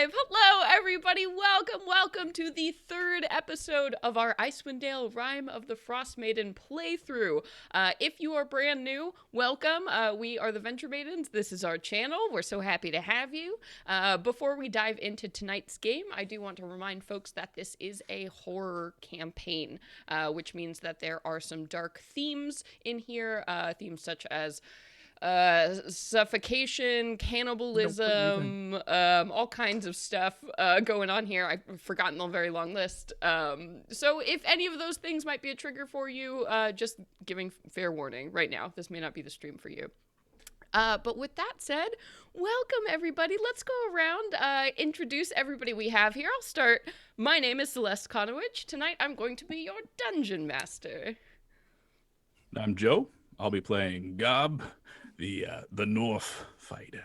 live. Hello, everybody. Welcome to the third episode of our Icewind Dale Rime of the Frostmaiden playthrough. If you are brand new, welcome. We are the Venture Maidens. This is our channel. We're so happy to have you. Before we dive into tonight's game, I do want to remind folks that this is a horror campaign, which means that there are some dark themes in here, themes such as suffocation, cannibalism, all kinds of stuff going on here. I've forgotten the very long list. So if any of those things might be a trigger for you, just giving fair warning right now. This may not be the stream for you. But with that said, welcome everybody. Let's go around, introduce everybody we have here. I'll start. My name is Celeste Konowich. Tonight I'm going to be your dungeon master. I'm Joe. I'll be playing Gob, the North fighter.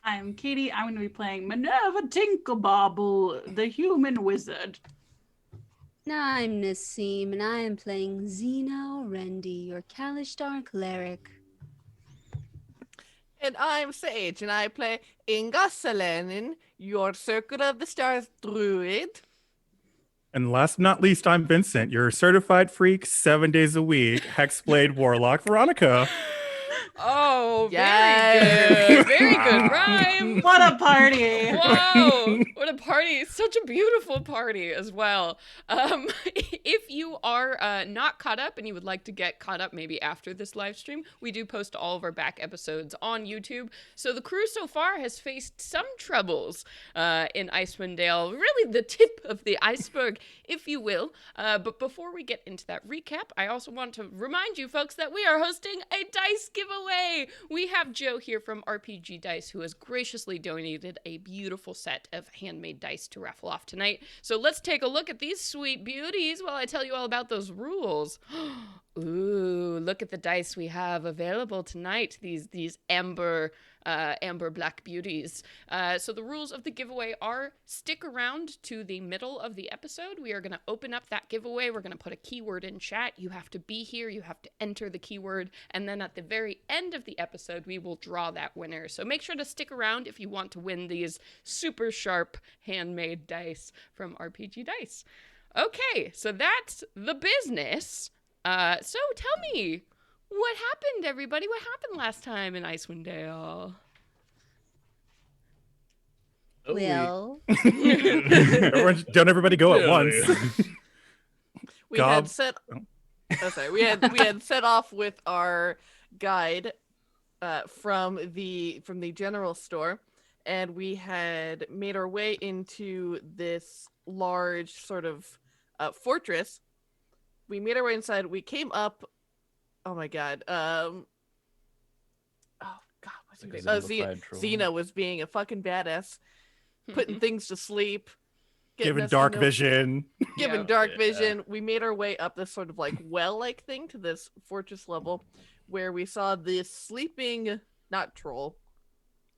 I'm Katie. I'm going to be playing Minerva Tinkerbobble, the human wizard. I'm Nassim, and I am playing Xena Orendi, your Kalishtar cleric. And I'm Sage, and I play Inga Selenin, your Circle of the Stars druid. And last but not least, I'm Vincent, your certified freak, 7 days a week, Hexblade Warlock Veronica. Oh, Yes. very good. Very good rhyme. What a party! Whoa, what a party. Such a beautiful party as well. If you are not caught up and you would like to get caught up maybe after this live stream, we do post all of our back episodes on YouTube. So the crew so far has faced some troubles in Icewind Dale, really the tip of the iceberg, if you will. But before we get into that recap, I also want to remind you folks that we are hosting a dice giveaway. We have Joe here from RPG Dice, who has graciously donated a beautiful set of handmade dice to raffle off tonight. So let's take a look at these sweet beauties while I tell you all about those rules. Ooh, look at the dice we have available tonight. These amber black beauties. So the rules of the giveaway are stick around to the middle of the episode. We are going to open up that giveaway. We're going to put a keyword in chat. You have to be here. You have to enter the keyword. And then at the very end of the episode, we will draw that winner. So make sure to stick around if you want to win these super sharp handmade dice from RPG Dice. Okay, so that's the business. So tell me, what happened, everybody? What happened last time in Icewind Dale? Well, Don't everybody go at once. We Gob- had set. Oh, sorry. We had set off with our guide from the general store, and we had made our way into this large sort of fortress. We made our way inside. We came up. Oh my god. Oh god, what's her name? Oh, Xena was being a fucking badass, putting things to sleep, Given dark vision. Given dark vision. We made our way up this sort of like well-like thing to this fortress level, where we saw this sleeping, not troll,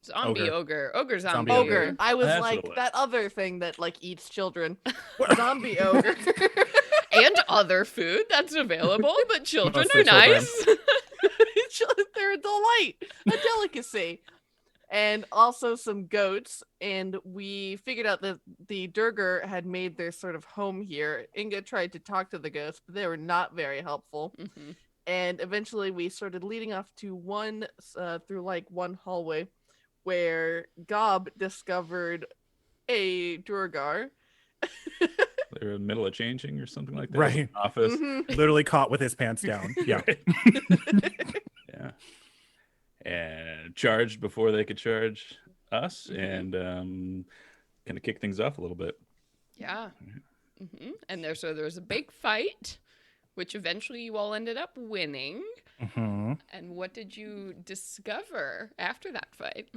Zombie ogre. Ogre zombie. ogre. I was That's what like it was. that other thing that like eats children. Zombie ogre. And other food that's available, but children Mostly are nice. They're a delight, a delicacy. And also some goats, and we figured out that the Durgar had made their sort of home here. Inga tried to talk to the ghosts, but they were not very helpful. Mm-hmm. And eventually we started leading off to one hallway where Gob discovered a Durgar. They were in the middle of changing or something like that. Right. In the office. Mhm. Literally caught with his pants down. Yeah. Yeah. And charged before they could charge us, and kind of kick things off a little bit. Yeah. Mm-hmm. And there was a big fight, which eventually you all ended up winning. Mm-hmm. And what did you discover after that fight?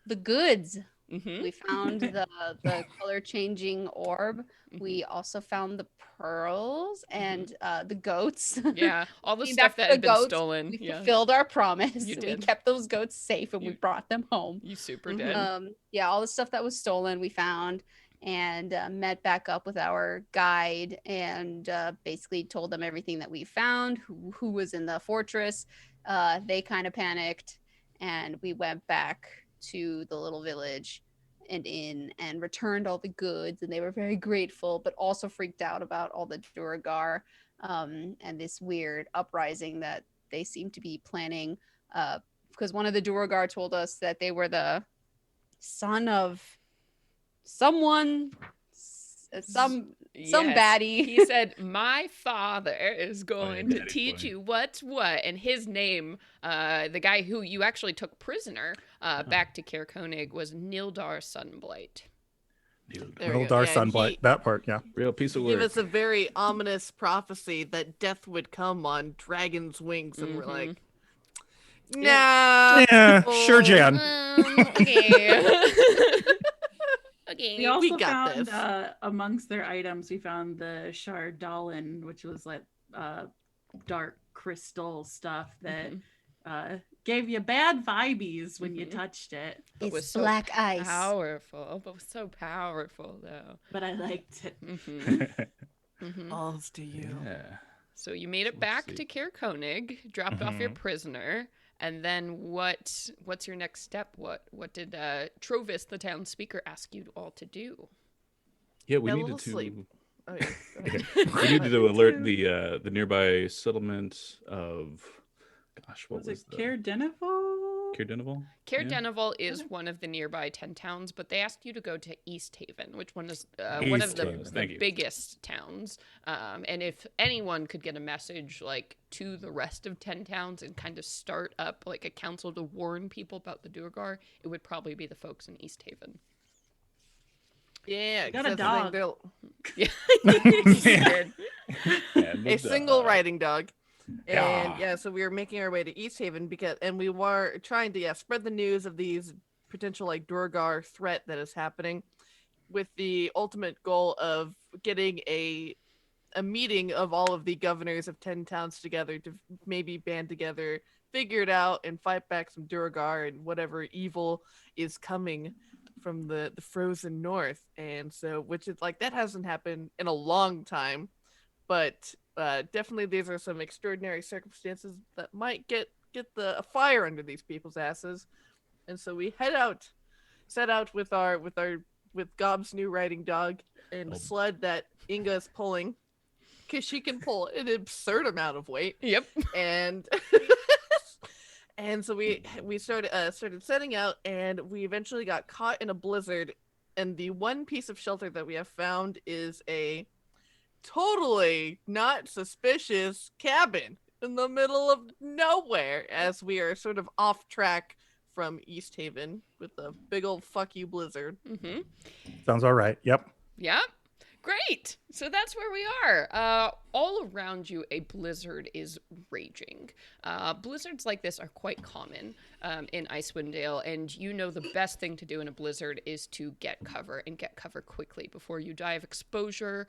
the goods. Mm-hmm. We found the color changing orb. We also found the pearls and the goats. Yeah, all the Came stuff back that for had the been goats. stolen. We Yeah, fulfilled our promise. You We did. kept those goats safe and we You- brought them home. you super Mhm. did. Yeah, all the stuff that was stolen we found and met back up with our guide and basically told them everything that we found, who was in the fortress. They kind of panicked and we went back to the little village and inn and returned all the goods, and they were very grateful, but also freaked out about all the Duergar and this weird uprising that they seem to be planning. Because one of the Duergar told us that they were the son of someone, some Yes. baddie. He said, "My father is going to Daddy's teach boy. you what's what." And his name, the guy who you actually took prisoner back to Caer Konig, was Nildar Sunblight. There we Little go. Dar Yeah, and Sunblight. That part, yeah. Real piece of Give work. us a very ominous prophecy that death would come on dragon's wings, and we're Mhm. like, nah. Yeah, sure, Jan. Okay. Okay. We also got found this. amongst their items, we found the Shardalin, which was like dark crystal stuff that gave you bad vibes when you touched it. But was It's so black ice. powerful, but was so powerful though. But I liked it. Balls to you. Yeah. So you made it Let's back see. to Caer Konig, dropped off your prisoner, and then what's your next step? What did Trovis, the town speaker, ask you all to do? Yeah, we Fell needed asleep. to. Oh, yeah. Go ahead. We needed to alert the nearby settlement of. Gosh, what Was was it the Caer Denival? Caerdinival? Caer Yeah. Denival is one of the nearby 10 towns, but they asked you to go to East Haven, which one is one of East the, Haven. the Thank you. biggest towns. And if anyone could get a message like to the rest of 10 towns and kind of start up like a council to warn people about the Duergar, it would probably be the folks in East Haven. Yeah, Got 'cause a that's the thing, dog. Yeah, you did. And a the single dog. riding dog. And Yeah. so we were making our way to East Haven and we were trying to spread the news of these potential like Duergar threat that is happening, with the ultimate goal of getting a meeting of all of the governors of 10 towns together to maybe band together, figure it out, and fight back some Duergar and whatever evil is coming from the frozen north. And so, which is like, that hasn't happened in a long time, but definitely these are some extraordinary circumstances that might get a fire under these people's asses. And so we set out with Gob's new riding dog and a sled that Inga is pulling, because she can pull an absurd amount of weight. Yep. And and so we started setting out, and we eventually got caught in a blizzard. And the one piece of shelter that we have found is a totally not suspicious cabin in the middle of nowhere, as we are sort of off track from East Haven with a big old fuck you blizzard. Mm-hmm. Sounds all right. Yep. Yep. Great. So that's where we are. All around you, a blizzard is raging. Blizzards like this are quite common in Icewind Dale, and you know the best thing to do in a blizzard is to get cover, and get cover quickly before you die of exposure,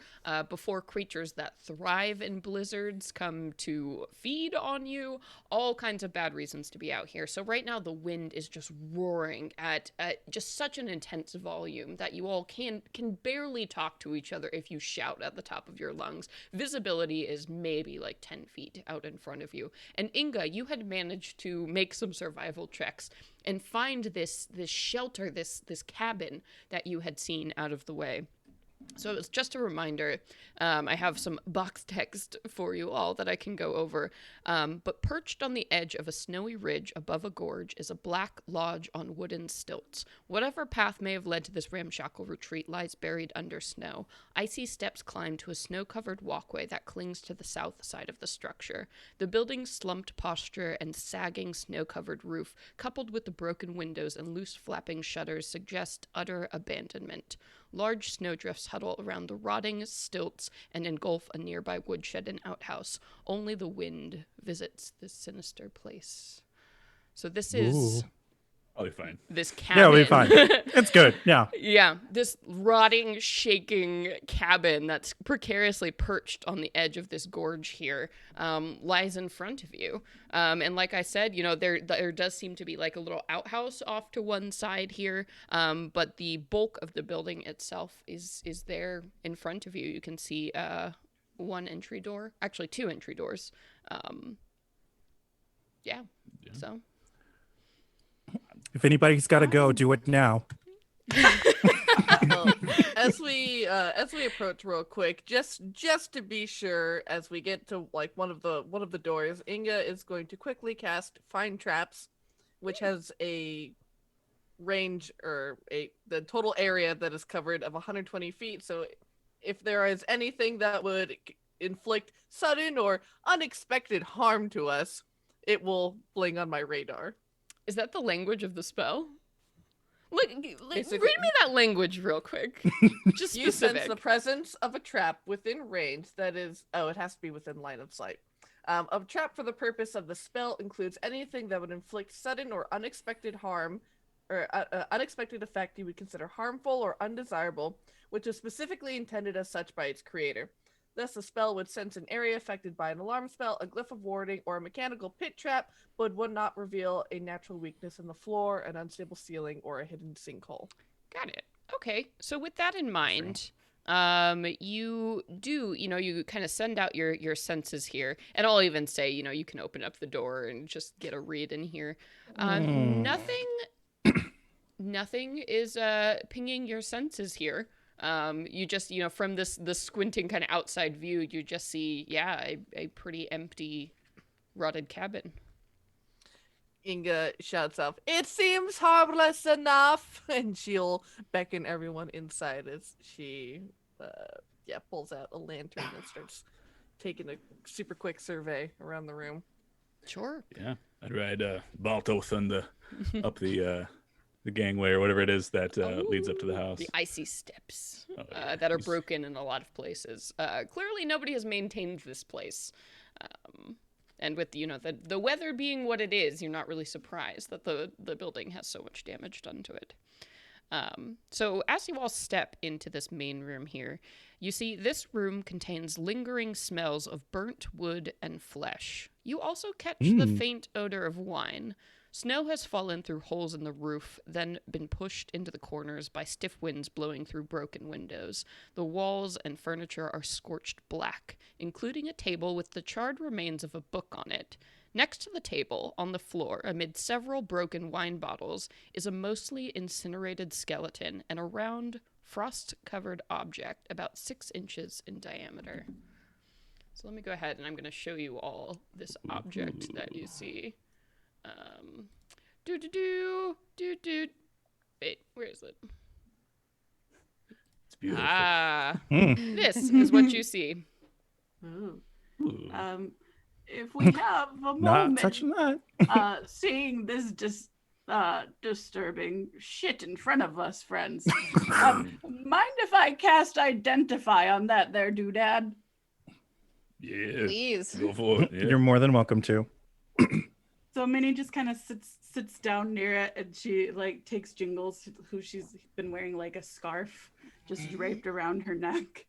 before creatures that thrive in blizzards come to feed on you, all kinds of bad reasons to be out here. So right now the wind is just roaring at just such an intense volume that you all can barely talk to each other if you shout at the top of your lungs. Visibility is maybe like 10 feet out in front of you. And Inga, you had managed to make some survival checks and find this shelter, this cabin that you had seen out of the way. So it's just a reminder. I have some box text for you all that I can go over. But perched on the edge of a snowy ridge above a gorge is a black lodge on wooden stilts. Whatever path may have led to this ramshackle retreat lies buried under snow. Icy steps climb to a snow-covered walkway that clings to the south side of the structure. The building's slumped posture and sagging snow-covered roof, coupled with the broken windows and loose flapping shutters, suggest utter abandonment. Large snowdrifts huddle around the rotting stilts and engulf a nearby woodshed and outhouse. Only the wind visits this sinister place. So this is Ooh. I'll be fine. this cabin. Yeah, we'll be fine. It's good. Yeah. Yeah, this rotting, shaking cabin that's precariously perched on the edge of this gorge here lies in front of you. And like I said, you know, there does seem to be like a little outhouse off to one side here, but the bulk of the building itself is there in front of you. You can see one entry door, actually two entry doors. Yeah. So If anybody's got to go, do it now. Well, as we approach real quick, just to be sure, as we get to like one of the doors, Inga is going to quickly cast Find Traps, which has a range or the total area that is covered of 120 feet. So if there is anything that would inflict sudden or unexpected harm to us, it will bling on my radar. Is that the language of the spell? Look, Basically- read me that language real quick. Just You specific. sense the presence of a trap within range that is... Oh, it has to be within line of sight. A trap for the purpose of the spell includes anything that would inflict sudden or unexpected harm or unexpected effect you would consider harmful or undesirable, which is specifically intended as such by its creator. Thus, the spell would sense an area affected by an alarm spell, a glyph of warding, or a mechanical pit trap, but would not reveal a natural weakness in the floor, an unstable ceiling, or a hidden sinkhole. Got it. Okay. So with that in mind, you do, you kind of send out your senses here. And I'll even say, you can open up the door and just get a read in here. Nothing is pinging your senses here. You just, from this squinting kind of outside view, you just see, a pretty empty, rotted cabin. Inga shouts out, "It seems harmless enough," and she'll beckon everyone inside as she, pulls out a lantern and starts taking a super quick survey around the room. Sure. Yeah, I'd ride Balto Thunder up the gangway or whatever it is that leads up to the house. The icy steps yeah. that are broken in a lot of places. Clearly, nobody has maintained this place. And with, the weather being what it is, you're not really surprised that the building has so much damage done to it. So as you all step into this main room here, you see this room contains lingering smells of burnt wood and flesh. You also catch the faint odor of wine. Snow has fallen through holes in the roof, then been pushed into the corners by stiff winds blowing through broken windows. The walls and furniture are scorched black, including a table with the charred remains of a book on it. Next to the table, on the floor, amid several broken wine bottles, is a mostly incinerated skeleton and a round, frost-covered object about 6 inches in diameter. So let me go ahead and I'm going to show you all this object that you see. Wait, where is it? It's beautiful. This is what you see. Ooh. Ooh. If we have a Not moment, touching that. seeing this disturbing shit in front of us, friends. Mind if I cast Identify on that there doodad? Yeah. Please. Go for it. Yeah. You're more than welcome to. So Minnie just kind of sits down near it, and she takes Jingles, who she's been wearing a scarf just draped around her neck,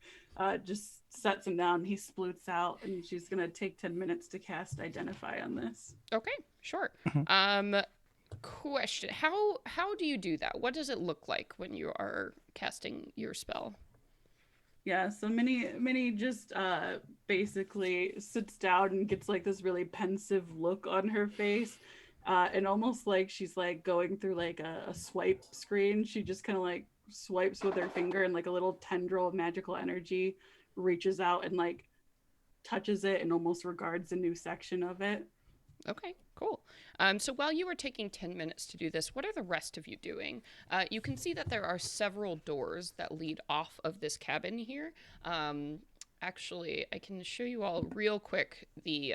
just sets him down. He sploots out, and she's gonna take 10 minutes to cast Identify on this. Okay, sure. Question: How do you do that? What does it look like when you are casting your spell? Yeah, so Minnie just basically sits down and gets this really pensive look on her face, and almost like she's going through a swipe screen. She just kind of swipes with her finger, and a little tendril of magical energy reaches out and touches it and almost regards a new section of it. Okay, cool. So while you are taking 10 minutes to do this, what are the rest of you doing? You can see that there are several doors that lead off of this cabin here. Actually, I can show you all real quick the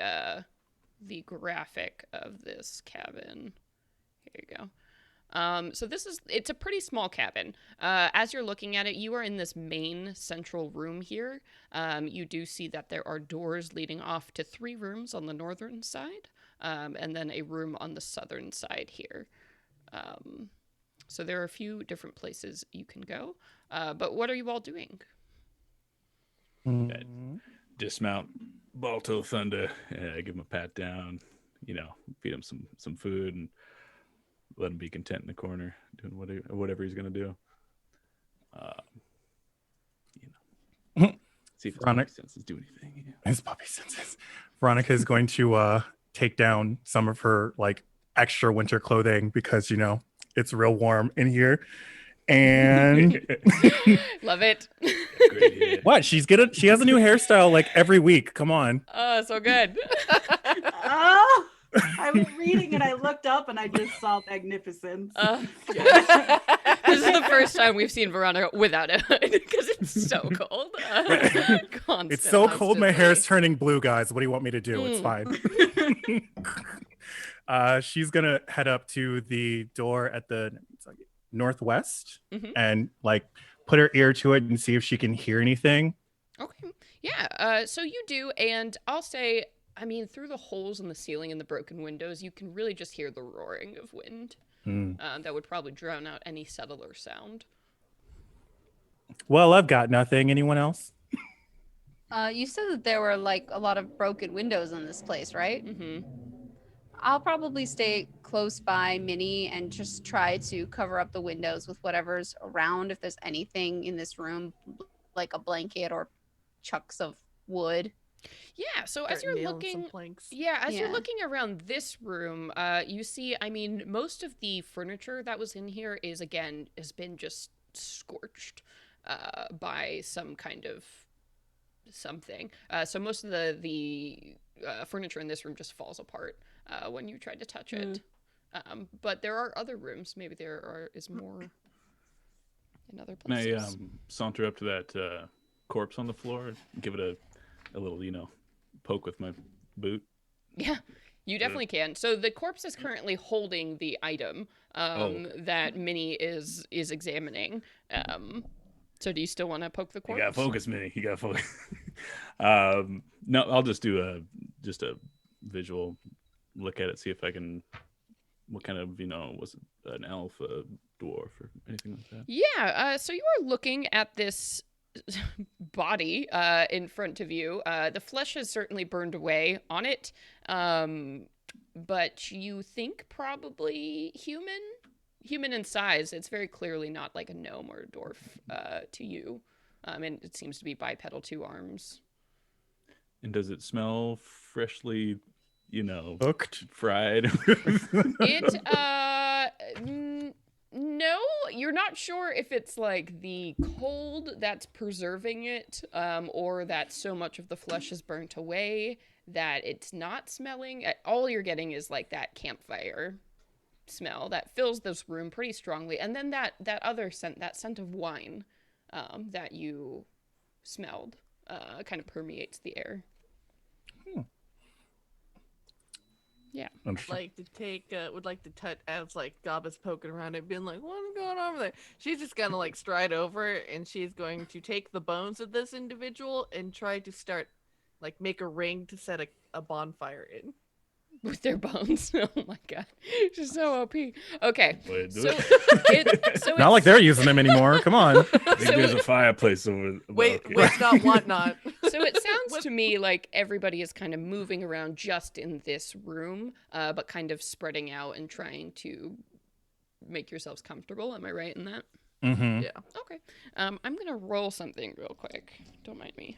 graphic of this cabin. Here you go. So it's a pretty small cabin. As you're looking at it, you are in this main central room here. You do see that there are doors leading off to 3 rooms on the northern side. And then a room on the southern side here. So there are a few different places you can go. But what are you all doing? Dismount Balto Thunder, give him a pat down, feed him some food and let him be content in the corner doing whatever he's going to do. See if his puppy senses do anything. His puppy senses. Veronica is going to take down some of her extra winter clothing because, you know, it's real warm in here. And Love it. Great hit. what? She has a new hairstyle like every week. Come on. Oh, so good. Oh, I was reading and I looked up and I just saw magnificence. Yes. This is the first time we've seen Veronica without a hood because it's so cold. Constant. It's so cold, my hair's Constantly. turning blue, guys. What do you want me to do? It's fine. She's gonna head up to the door at the northwest Mhm. and like put her ear to it and see if she can hear anything. Okay. Yeah. So you do, and I'll say, I mean, through the holes in the ceiling and the broken windows, you can really just hear the roaring of wind. That would probably drown out any subtler sound. Well, I've got nothing. Anyone else? You said that there were like a lot of broken windows in this place, right? Mm-hmm. I'll probably stay close by Minnie and just try to cover up the windows with whatever's around. If there's anything in this room, like a blanket or chunks of wood. Yeah. So as Start you're nailing some looking, planks. yeah, you're Yeah. looking around this room, you see, I mean, most of the furniture that was in here has been just scorched by some kind of something. So most of the furniture in this room just falls apart when you try to touch it. But there are other rooms. Maybe is more in other Can I places. saunter up to that corpse on the floor and give it a little, you know, poke with my boot? Yeah, you definitely can. So the corpse is currently holding the item that Minnie is examining. So do you still want to poke the You corpse? gotta focus, Minnie. You gotta focus. No, I'll just do a visual look at it, see if I can. What kind of, you know, was it an elf, a dwarf, or anything like that? Yeah. So you are looking at this body in front of you. The flesh has certainly burned away on it, but you think probably human in size. It's very clearly not like a gnome or a dwarf to you. And it seems to be bipedal, 2 arms. And does it smell freshly, you know, Cooked. fried? No, you're not sure if it's like the cold that's preserving it, or that so much of the flesh is burnt away that it's not smelling. All you're getting is like that campfire smell that fills this room pretty strongly, and then that other scent, that scent of wine, that you smelled, kind of permeates the air. Yeah. Like to take would like to touch as like Gaba's poking around it, being like, what's going on over there? She's just gonna like stride over and she's going to take the bones of this individual and try to start like make a ring to set a bonfire in. With their bones. Oh my god. She's so OP. Okay. Wait, do So it. Not like they're using them anymore. Come on. I think there's a fireplace over. Wait, okay. wait, not whatnot. So it sounds to me like everybody is kind of moving around just in this room, but kind of spreading out and trying to make yourselves comfortable. Am I right in that? Mm-hmm. Yeah. Okay. I'm gonna roll something real quick. Don't mind me.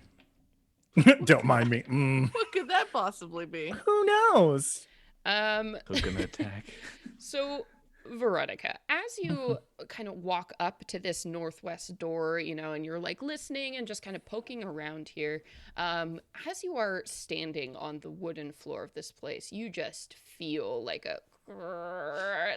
Don't mind me. What could that possibly be? Who knows? Who's gonna attack? So, Veronica, as you kind of walk up to this northwest door, you know, and you're like listening and just kind of poking around here, as you are standing on the wooden floor of this place, you just feel like a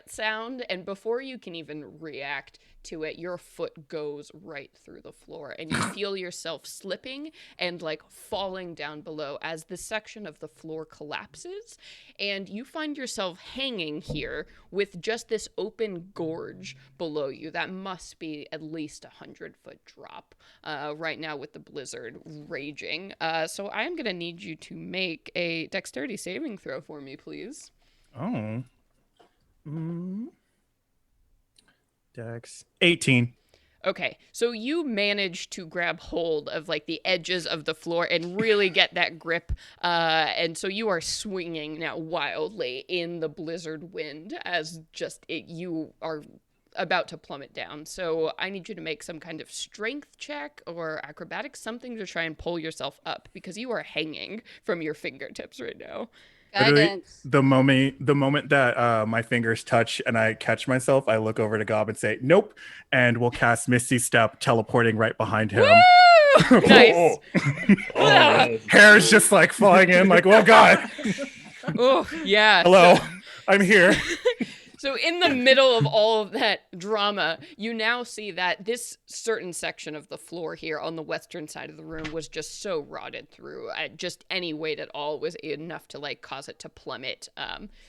sound, and before you can even react to it, your foot goes right through the floor and you feel yourself slipping and like falling down below as this section of the floor collapses, and you find yourself hanging here with just this open gorge below you that must be at least 100-foot drop right now with the blizzard raging. So I am gonna need you to make a dexterity saving throw for me, please. Oh. Dex 18. Okay, so you manage to grab hold of like the edges of the floor and really get that grip, and so you are swinging now wildly in the blizzard wind as you are about to plummet down. So I need you to make some kind of strength check or acrobatics, something to try and pull yourself up because you are hanging from your fingertips right now. Literally, Guidance. the moment that my fingers touch and I catch myself, I look over to Gob and say, "Nope," and we'll cast Misty Step, teleporting right behind him. Woo! Nice. Oh, Hair's just like falling in, like, "Oh God, Oh, yeah. hello, I'm here." So in the middle of all of that drama, you now see that this certain section of the floor here on the western side of the room was just so rotted through. Just any weight at all was enough to like cause it to plummet.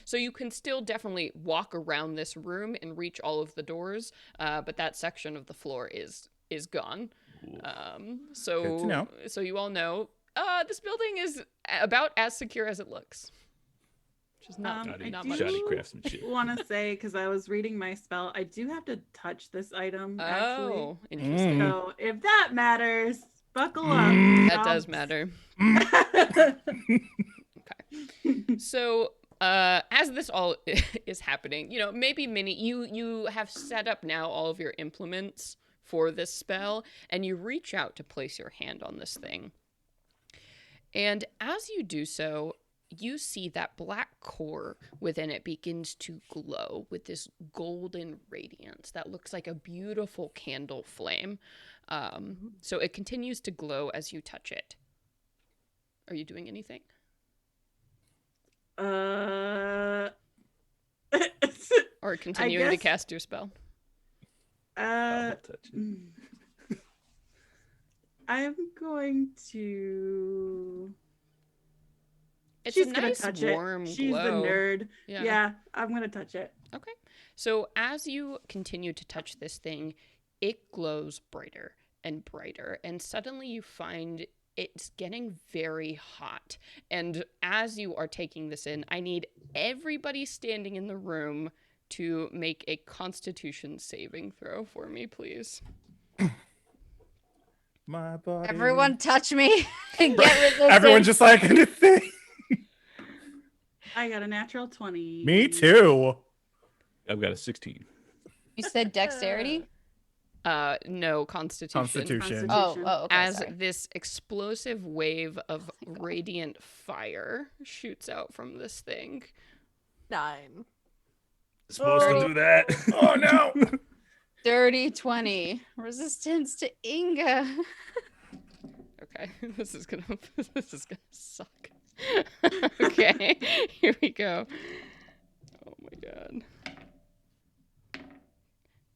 So you can still definitely walk around this room and reach all of the doors, but that section of the floor is gone. Good to know. So you all know this building is about as secure as it looks. Which is not much. shoddy craftsmanship. Want to say, because I was reading my spell, I do have to touch this item. Oh, Actually. interesting. So if that matters, buckle up. That does matter. Okay. So, as this all is happening, you know, maybe Minnie, you have set up now all of your implements for this spell, and you reach out to place your hand on this thing. And as you do so, you see that black core within it begins to glow with this golden radiance that looks like a beautiful candle flame. So it continues to glow as you touch it. Are you doing anything? Or continuing to cast your spell? I'll touch it. I'm going to. It's She's a gonna nice touch warm it. She's glow. the nerd. Yeah. Yeah, I'm gonna touch it. Okay. So as you continue to touch this thing, it glows brighter and brighter, and suddenly you find it's getting very hot. And as you are taking this in, I need everybody standing in the room to make a Constitution saving throw for me, please. My body. Everyone touch me and get resistance. Everyone just like anything. I got a natural 20. Me too. I've got a 16. You said dexterity? No, Constitution. Constitution. Oh, okay. As Sorry. this explosive wave of radiant fire shoots out from this thing. 9. Supposed to do that. Oh no. Dirty 20. Resistance to Inga. Okay, this is gonna suck. Okay, here we go. Oh my god.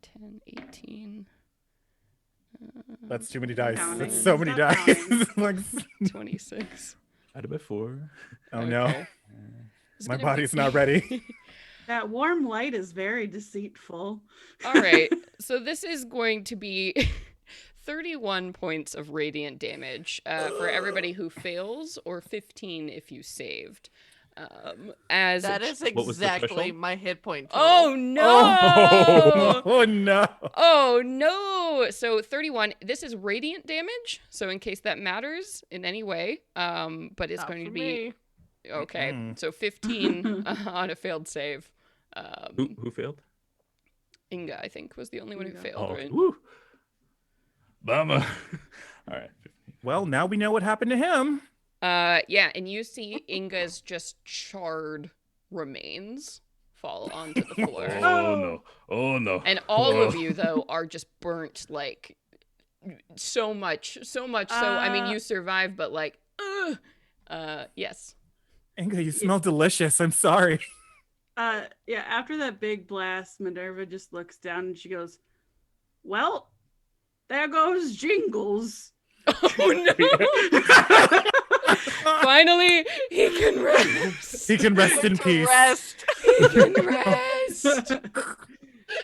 10, 18. That's too many dice. Counting. That's so many Stop dice. counting. Like, 26. Out of 4. oh no. Okay. It's My gonna body's be- not ready. That warm light is very deceitful. All right, so this is going to be 31 points of radiant damage for everybody who fails, or 15 if you saved. As That is What was the exactly threshold? my hit point total. Oh no! Oh no. Oh no! So 31. This is radiant damage. So in case that matters in any way, but it's Not going for to be me. okay. Mm. So 15 on a failed save. Who failed? Inga, I think, was the only one who Inga. failed. Right? Woo. Bummer. All right. Well, now we know what happened to him. Yeah, and you see Inga's just charred remains fall onto the floor. Oh no. Oh no. And all of you, though, are just burnt, like, so much. So, I mean, you survived, but, like, yes. Inga, you smell delicious. I'm sorry. Yeah, after that big blast, Minerva just looks down and she goes, "Well, there goes Jingles." Oh, no! Finally, he can rest. He can rest in peace. Rest. He can rest.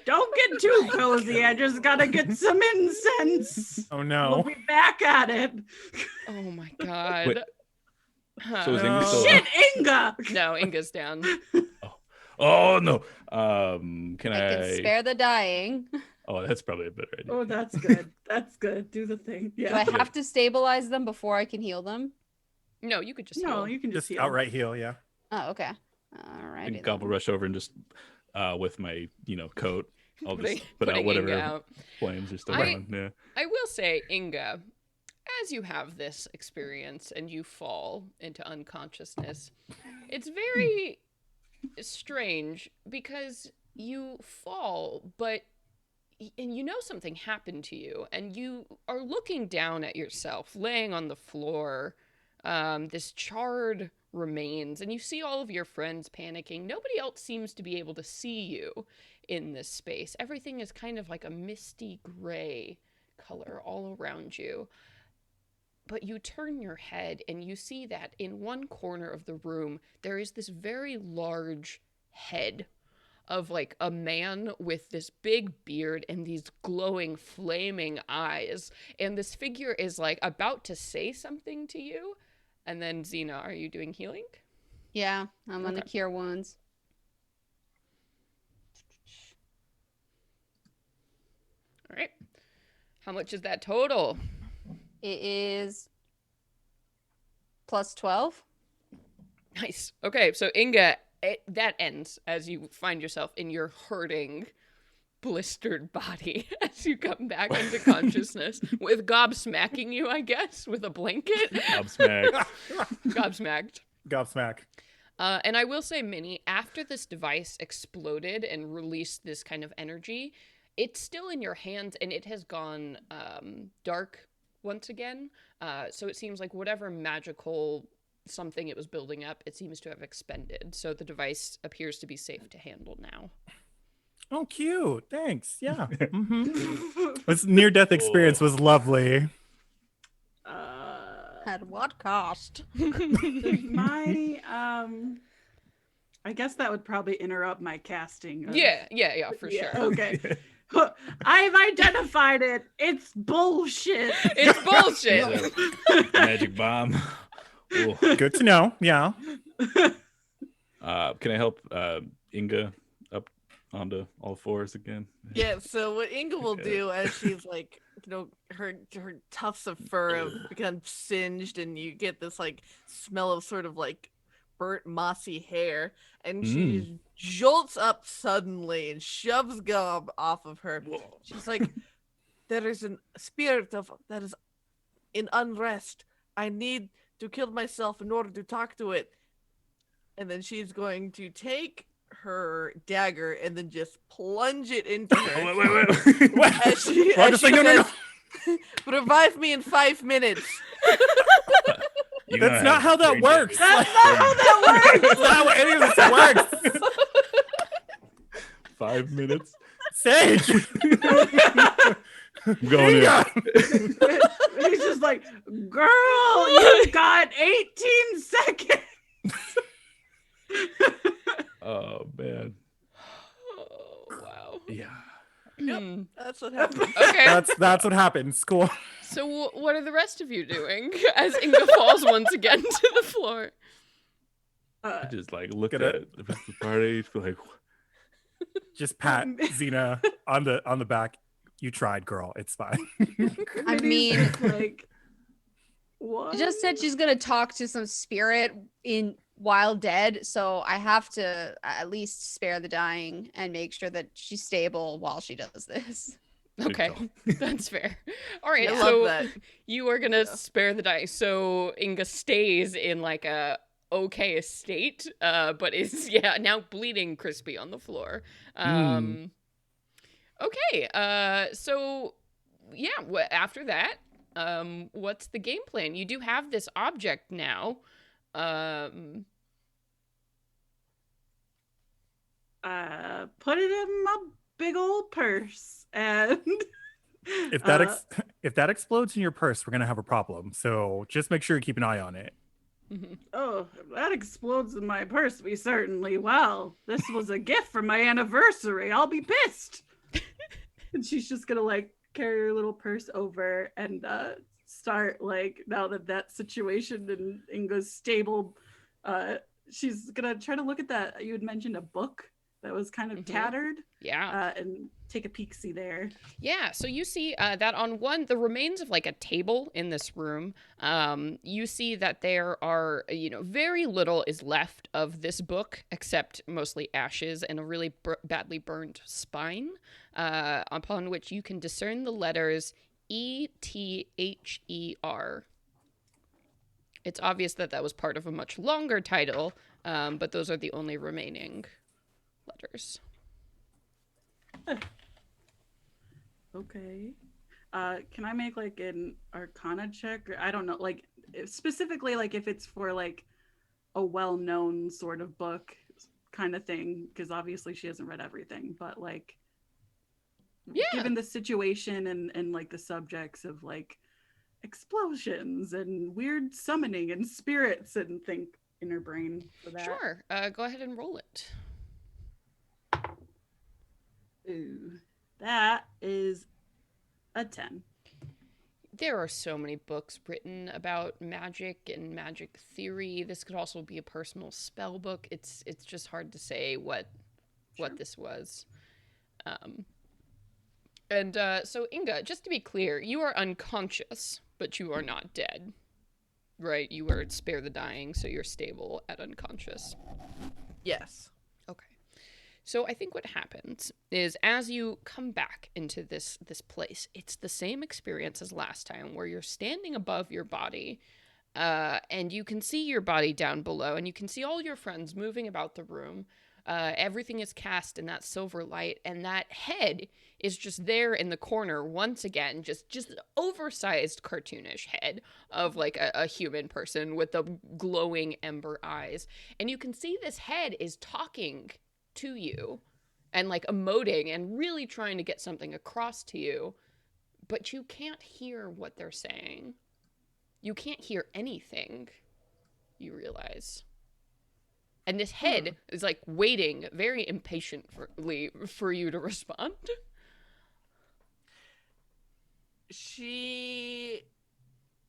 Don't get too cozy. I just gotta get some incense. Oh We'll no. be back at it. Oh, my God. Wait. So is No. English still Shit, Inga! No, Inga's down. Oh no. Can I can spare the dying. Oh, that's probably a better idea. Oh, that's good. That's good. Do the thing. Do Yeah. I have to stabilize them before I can heal them? No, you could just No, heal. you can just Just heal. outright heal, yeah. Oh, okay. All right. And Gobble rush over and just with my coat, I'll just put out Putting whatever Inga out. flames are still I- on. Yeah. I will say, Inga, as you have this experience and you fall into unconsciousness, it's very strange because you fall, and you know something happened to you, and you are looking down at yourself, laying on the floor, this charred remains, and you see all of your friends panicking. Nobody else seems to be able to see you in this space. Everything is kind of like a misty gray color all around you. But you turn your head and you see that in one corner of the room, there is this very large head of like a man with this big beard and these glowing, flaming eyes. And this figure is like about to say something to you. And then Xena, are you doing healing? Yeah, I'm on the cure wounds. All right. How much is that total? It is plus 12. Nice. Okay, so Inga, that ends as you find yourself in your hurting, blistered body as you come back into consciousness with Gob smacking you, I guess, with a blanket. Gobsmacked. Gobsmacked. Gobsmack. And I will say, Minnie, after this device exploded and released this kind of energy, it's still in your hands and it has gone dark once again. So it seems like whatever magical something it was building up, it seems to have expended. So the device appears to be safe to handle now. Oh, cute. Thanks. Yeah. This near-death experience was lovely. At what cost? My I guess that would probably interrupt my casting. Yeah, for sure. Okay. I've identified it. It's bullshit. It's bullshit. Magic bomb. Ooh. Good to know. Yeah. Can I help Inga up onto all fours again? Yeah, so what Inga will do as she's like, her tufts of fur have become singed and you get this like smell of sort of like burnt mossy hair, and she jolts up suddenly and shoves Gob off of her. She's like, there is a spirit that is in unrest. I need to kill myself in order to talk to it. And then she's going to take her dagger and then just plunge it into her. Wait. As she says, revive me in 5 minutes. That's not how that works. That's not how that works. That's not how any of this works. 5 minutes. Sage. I'm going in. He's just like, girl, you got 18 seconds. Oh man. Oh, wow. Yeah. Yep, that's what happened. Okay. That's what happens. Cool. So what are the rest of you doing as Inga falls once again to the floor? I just like look at the rest of the party, feel like Just pat Xena on the back. You tried, girl. It's fine. I mean, like, what? she just said she's gonna talk to some spirit while dead, so I have to at least spare the dying and make sure that she's stable while she does this. Okay, that's fair. All right, I so love that. you are gonna spare the dice. So Inga stays in like a okay state, but is now bleeding crispy on the floor. Okay, so after that, what's the game plan? You do have this object now. Put it in my big old purse, and If that explodes in your purse, we're gonna have a problem. So just make sure you keep an eye on it. oh, if that explodes in my purse, we certainly will. This was a gift for my anniversary. I'll be pissed. And she's just gonna like carry her little purse over and start like, now that situation in Inga's stable, she's gonna try to look at that. You had mentioned a book that was kind of tattered. Yeah. And take a peek-see there. Yeah, so you see that on the remains of like a table in this room, you see that there are, very little is left of this book except mostly ashes and a really badly burned spine, upon which you can discern the letters Ether. It's obvious that that was part of a much longer title, but those are the only remaining letters. Okay. Can I make like an Arcana check? Or I don't know, like specifically, like if it's for like a well-known sort of book kind of thing, because obviously she hasn't read everything, but like, Yeah. given the situation and like the subjects of like explosions and weird summoning and spirits and think in her brain for that. Sure. Go ahead and roll it. Ooh, that is a 10. There are so many books written about magic and magic theory. This could also be a personal spell book. It's just hard to say what this was. So Inga, just to be clear, you are unconscious, but you are not dead. Right? You were spare the dying, so you're stable at unconscious. Yes. Okay. So I think what happens is as you come back into this place, it's the same experience as last time where you're standing above your body, and you can see your body down below, and you can see all your friends moving about the room. Everything is cast in that silver light, and that head is just there in the corner once again, just oversized cartoonish head of like a human person with the glowing ember eyes. And you can see this head is talking to you and like emoting and really trying to get something across to you, but you can't hear what they're saying. You can't hear anything, you realize. And this head is like waiting very impatiently for you to respond. She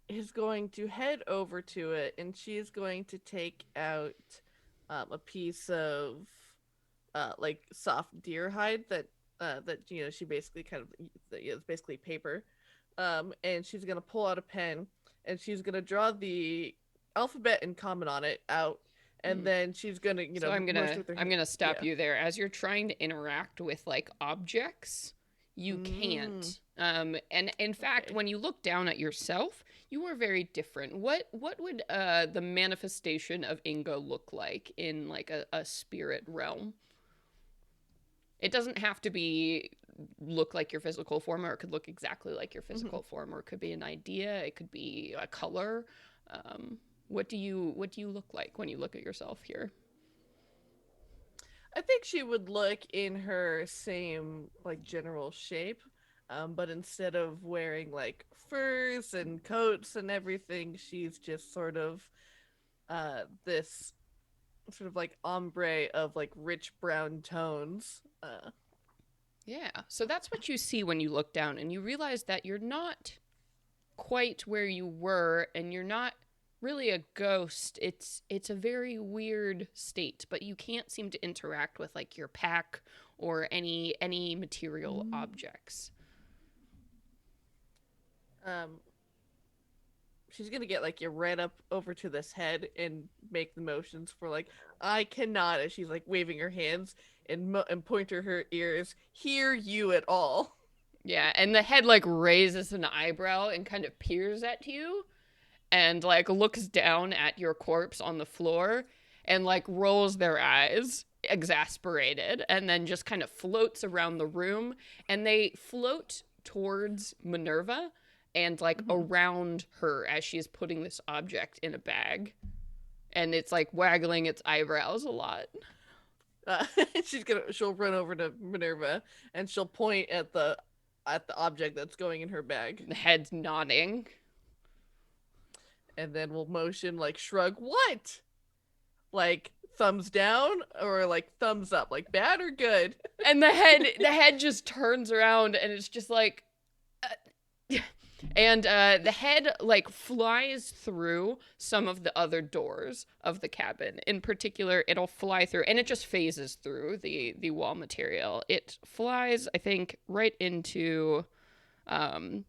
is going to head over to it, and she is going to take out a piece of like soft deer hide that she basically kind of it's basically paper, and she's gonna pull out a pen, and she's gonna draw the alphabet in common on it out. And then she's gonna, So I'm gonna stop you there. As you're trying to interact with like objects, you can't. And in fact, when you look down at yourself, you are very different. What would the manifestation of Inga look like in like a spirit realm? It doesn't have to look like your physical form, or it could look exactly like your physical form, or it could be an idea, it could be a color. What do you look like when you look at yourself here? I think she would look in her same like general shape, but instead of wearing like furs and coats and everything, she's just sort of this sort of like ombre of like rich brown tones. Yeah, so that's what you see when you look down, and you realize that you're not quite where you were, and you're not really a ghost. It's a very weird state, but you can't seem to interact with like your pack or any material objects. She's gonna get like right up over to this head and make the motions for like I cannot, as she's like waving her hands and point her ears, hear you at all. Yeah, and the head like raises an eyebrow and kind of peers at you, and like looks down at your corpse on the floor and like rolls their eyes, exasperated, and then just kind of floats around the room, and they float towards Minerva and like around her as she is putting this object in a bag, and it's like waggling its eyebrows a lot. She'll run over to Minerva and she'll point at the object that's going in her bag. The head's nodding. And then we'll motion like shrug. What? Like thumbs down or like thumbs up? Like bad or good? And the head just turns around and it's just like, and the head like flies through some of the other doors of the cabin. In particular, it'll fly through, and it just phases through the wall material. It flies, I think, right into, the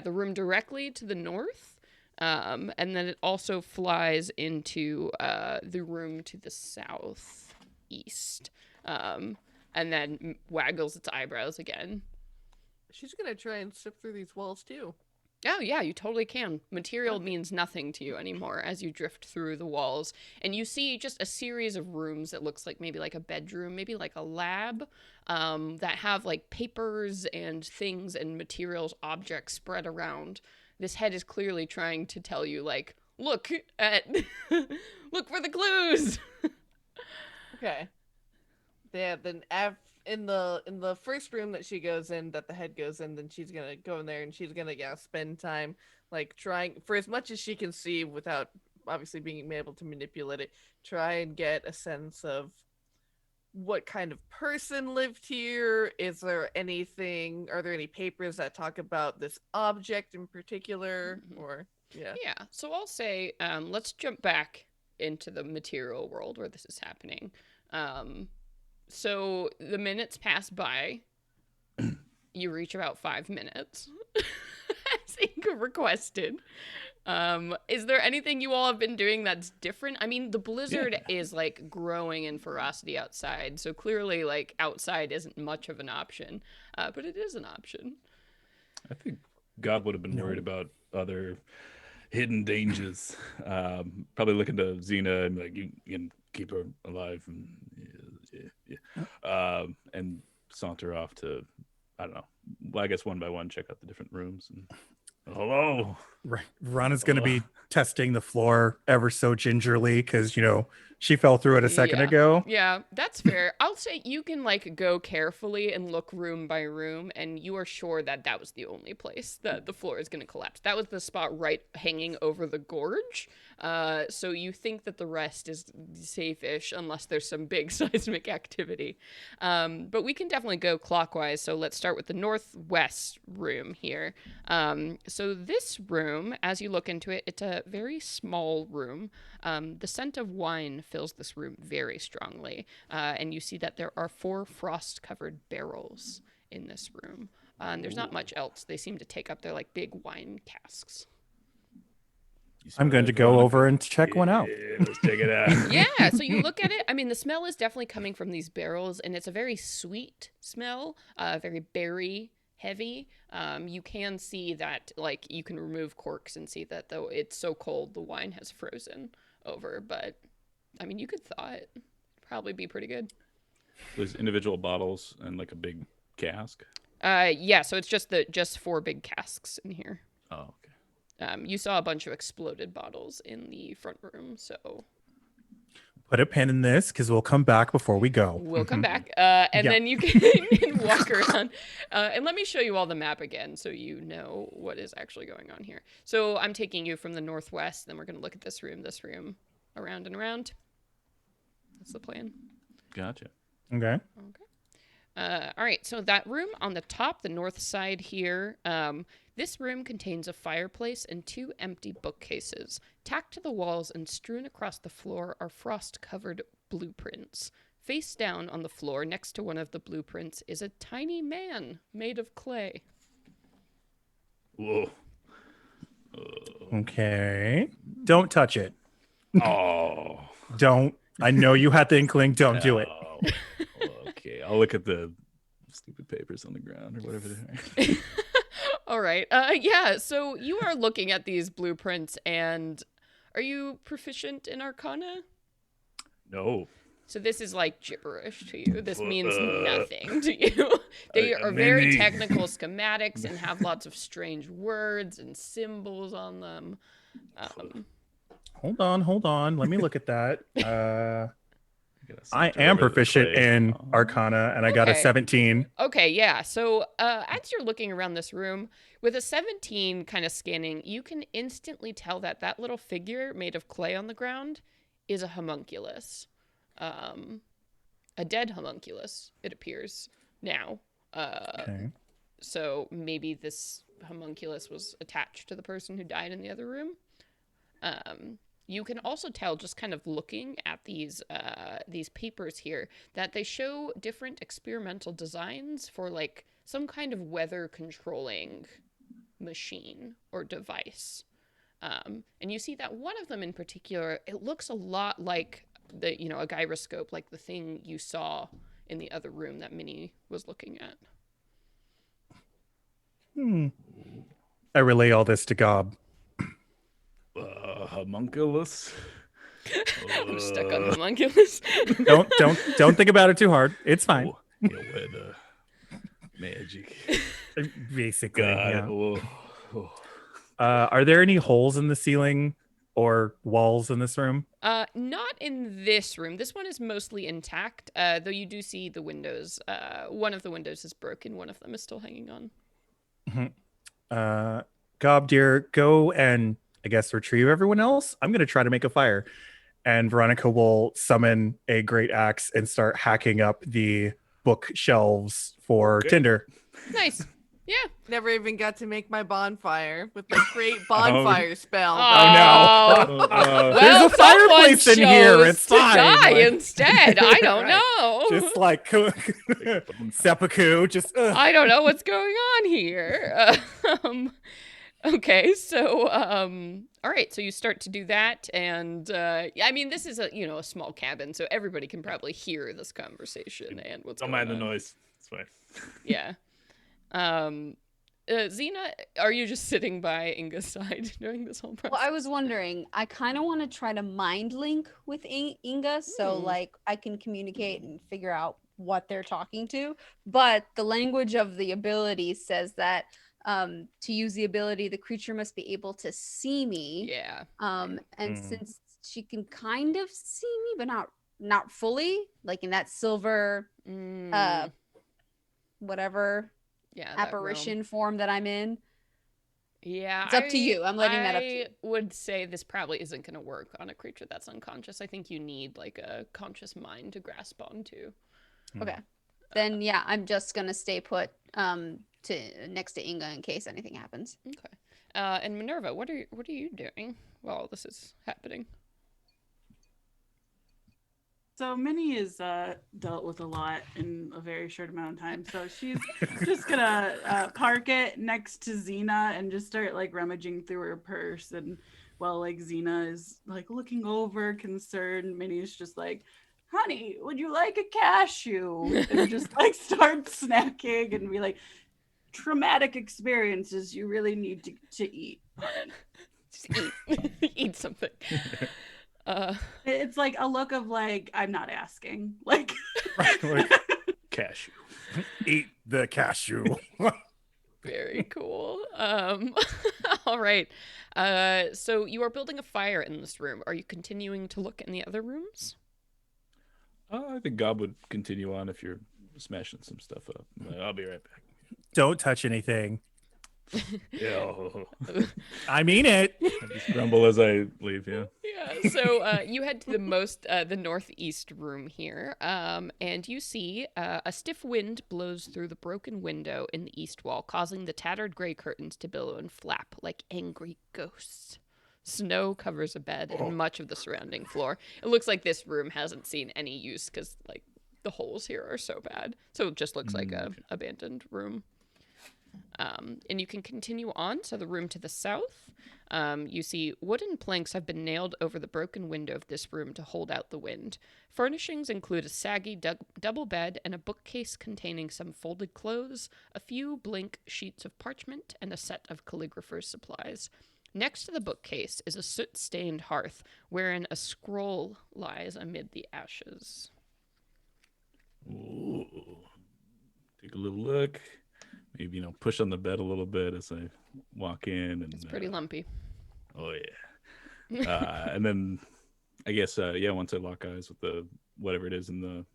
room directly to the north. And then it also flies into the room to the southeast, and then waggles its eyebrows again. She's gonna try and slip through these walls too. Oh, yeah, you totally can. Material means nothing to you anymore as you drift through the walls. And you see just a series of rooms that looks like maybe like a bedroom, maybe like a lab, that have like papers and things and materials, objects spread around. This head is clearly trying to tell you, like, look at, look for the clues. Okay. Yeah. Then in the first room that she goes in, that the head goes in, then she's gonna go in there and she's gonna spend time like trying for as much as she can see without obviously being able to manipulate it. Try and get a sense of what kind of person lived here. Is there anything? Are there any papers that talk about this object in particular? Or yeah. Yeah, so I'll say, let's jump back into the material world where this is happening. So the minutes pass by. You reach about 5 minutes, as Inga requested. Is there anything you all have been doing that's different? I mean, the blizzard is like growing in ferocity outside, so clearly, like, outside isn't much of an option, but it is an option. I think God would have been worried about other hidden dangers. Probably looking to Xena and like, you can keep her alive, and and saunter off to, I don't know. Well, I guess one by one, check out the different rooms. And hello. Right. Rana's going to be testing the floor ever so gingerly because, she fell through it a second ago. Yeah, that's fair. I'll say you can like go carefully and look room by room, and you are sure that that was the only place that the floor is going to collapse. That was the spot right hanging over the gorge. So you think that the rest is safe-ish unless there's some big seismic activity. But we can definitely go clockwise. So let's start with the northwest room here. So this room, as you look into it, it's a very small room. The scent of wine fills this room very strongly. And you see that there are 4 frost-covered barrels in this room. And there's not much else. They seem to take up their like big wine casks. I'm going to go over and check one out. Let's check it out. Yeah, so you look at it. I mean, the smell is definitely coming from these barrels, and it's a very sweet smell, very berry heavy. You can see that, like, you can remove corks and see that though it's so cold, the wine has frozen over. But I mean, you could thaw it. It'd probably be pretty good. There's individual bottles and like a big cask. Yeah. So it's just 4 big casks in here. Oh, okay. You saw a bunch of exploded bottles in the front room, so put a pin in this because we'll come back before we go. We'll come back. And then you can walk around. And let me show you all the map again so you know what is actually going on here. So I'm taking you from the northwest, then we're going to look at this room, around and around. That's the plan. Gotcha. Okay. All right, so that room on the top, the north side here, this room contains a fireplace and 2 empty bookcases. Tacked to the walls and strewn across the floor are frost-covered blueprints. Face down on the floor next to one of the blueprints is a tiny man made of clay. Whoa. Okay. Don't touch it. Oh. Don't. I know you had the inkling. Don't do it. Okay. I'll look at the stupid papers on the ground or whatever they are. All right. Yeah, so you are looking at these blueprints, and are you proficient in Arcana? No. So this is like gibberish to you. This means nothing to you. They are very technical schematics and have lots of strange words and symbols on them. Hold on. Let me look at that. I am proficient in Arcana, and I got a 17. Okay, yeah. So as you're looking around this room, with a 17 kind of scanning, you can instantly tell that that little figure made of clay on the ground is a homunculus. A dead homunculus, it appears now. Okay. So maybe this homunculus was attached to the person who died in the other room. You can also tell, just kind of looking at these papers here, that they show different experimental designs for like some kind of weather controlling machine or device. And you see that one of them in particular, it looks a lot like a gyroscope, like the thing you saw in the other room that Minnie was looking at. I relay all this to Gob. Homunculus. I'm stuck on homunculus. Don't think about it too hard. It's fine. Oh, yeah, with magic. Basically, God. yeah. Oh. Are there any holes in the ceiling or walls in this room? Not in this room. This one is mostly intact, though you do see the windows. One of the windows is broken. One of them is still hanging on. Gob, dear, go and I guess retrieve everyone else. I'm going to try to make a fire. And Veronica will summon a great axe and start hacking up the bookshelves for Okay. tinder. Nice. Yeah. Never even got to make my bonfire with my great bonfire spell. Oh, Well, there's a fireplace someone in here. chose It's to fine. die Like- instead. I don't Right. know. Just like seppuku. Just I don't know what's going on here. Okay, so all right, so you start to do that, and I mean, this is a small cabin, so everybody can probably hear this conversation and what's Don't going mind the on. noise. It's fine. Yeah. Xena, are you just sitting by Inga's side during this whole process? Well, I was wondering, I kind of want to try to mind link with Inga, so like I can communicate and figure out what they're talking to. But the language of the ability says that to use the ability, the creature must be able to see me. Yeah. And since she can kind of see me, but not fully, like in that silver whatever Yeah. that apparition realm. form that I'm in. Yeah. It's up to you. I'm letting that up to you. I would say this probably isn't going to work on a creature that's unconscious. I think you need like a conscious mind to grasp onto. Okay. Then yeah, I'm just gonna stay put to next to Inga in case anything happens. Okay. And Minerva, what are you doing while this is happening? So Minnie is dealt with a lot in a very short amount of time. So she's just gonna park it next to Xena and just start like rummaging through her purse. And while like Xena is like looking over, concerned, Minnie's just like, "Honey, would you like a cashew?" And just like start snacking and be like, "Traumatic experiences, you really need to eat, honey." Just eat. Eat something. It's like a look of like, I'm not asking. Like, like, Cashew. eat the cashew. Very cool. All right. So you are building a fire in this room. Are you continuing to look in the other rooms? I think Gob would continue on if you're smashing some stuff up. I'll be right back. Don't touch anything. Yeah. I mean it. I just grumble as I leave. Yeah. Yeah. So you head to the northeast room here, and you see a stiff wind blows through the broken window in the east wall, causing the tattered gray curtains to billow and flap like angry ghosts. Snow covers a bed and much of the surrounding floor. It looks like this room hasn't seen any use because like the holes here are so bad. So it just looks like a abandoned room. And you can continue on to the room to the south. You see wooden planks have been nailed over the broken window of this room to hold out the wind. Furnishings include a saggy double bed and a bookcase containing some folded clothes, a few blank sheets of parchment, and a set of calligrapher's supplies. Next to the bookcase is a soot-stained hearth, wherein a scroll lies amid the ashes. Ooh. Take a little look. Maybe push on the bed a little bit as I walk in. And It's pretty lumpy. Oh yeah. And then I guess once I lock eyes with the whatever it is in the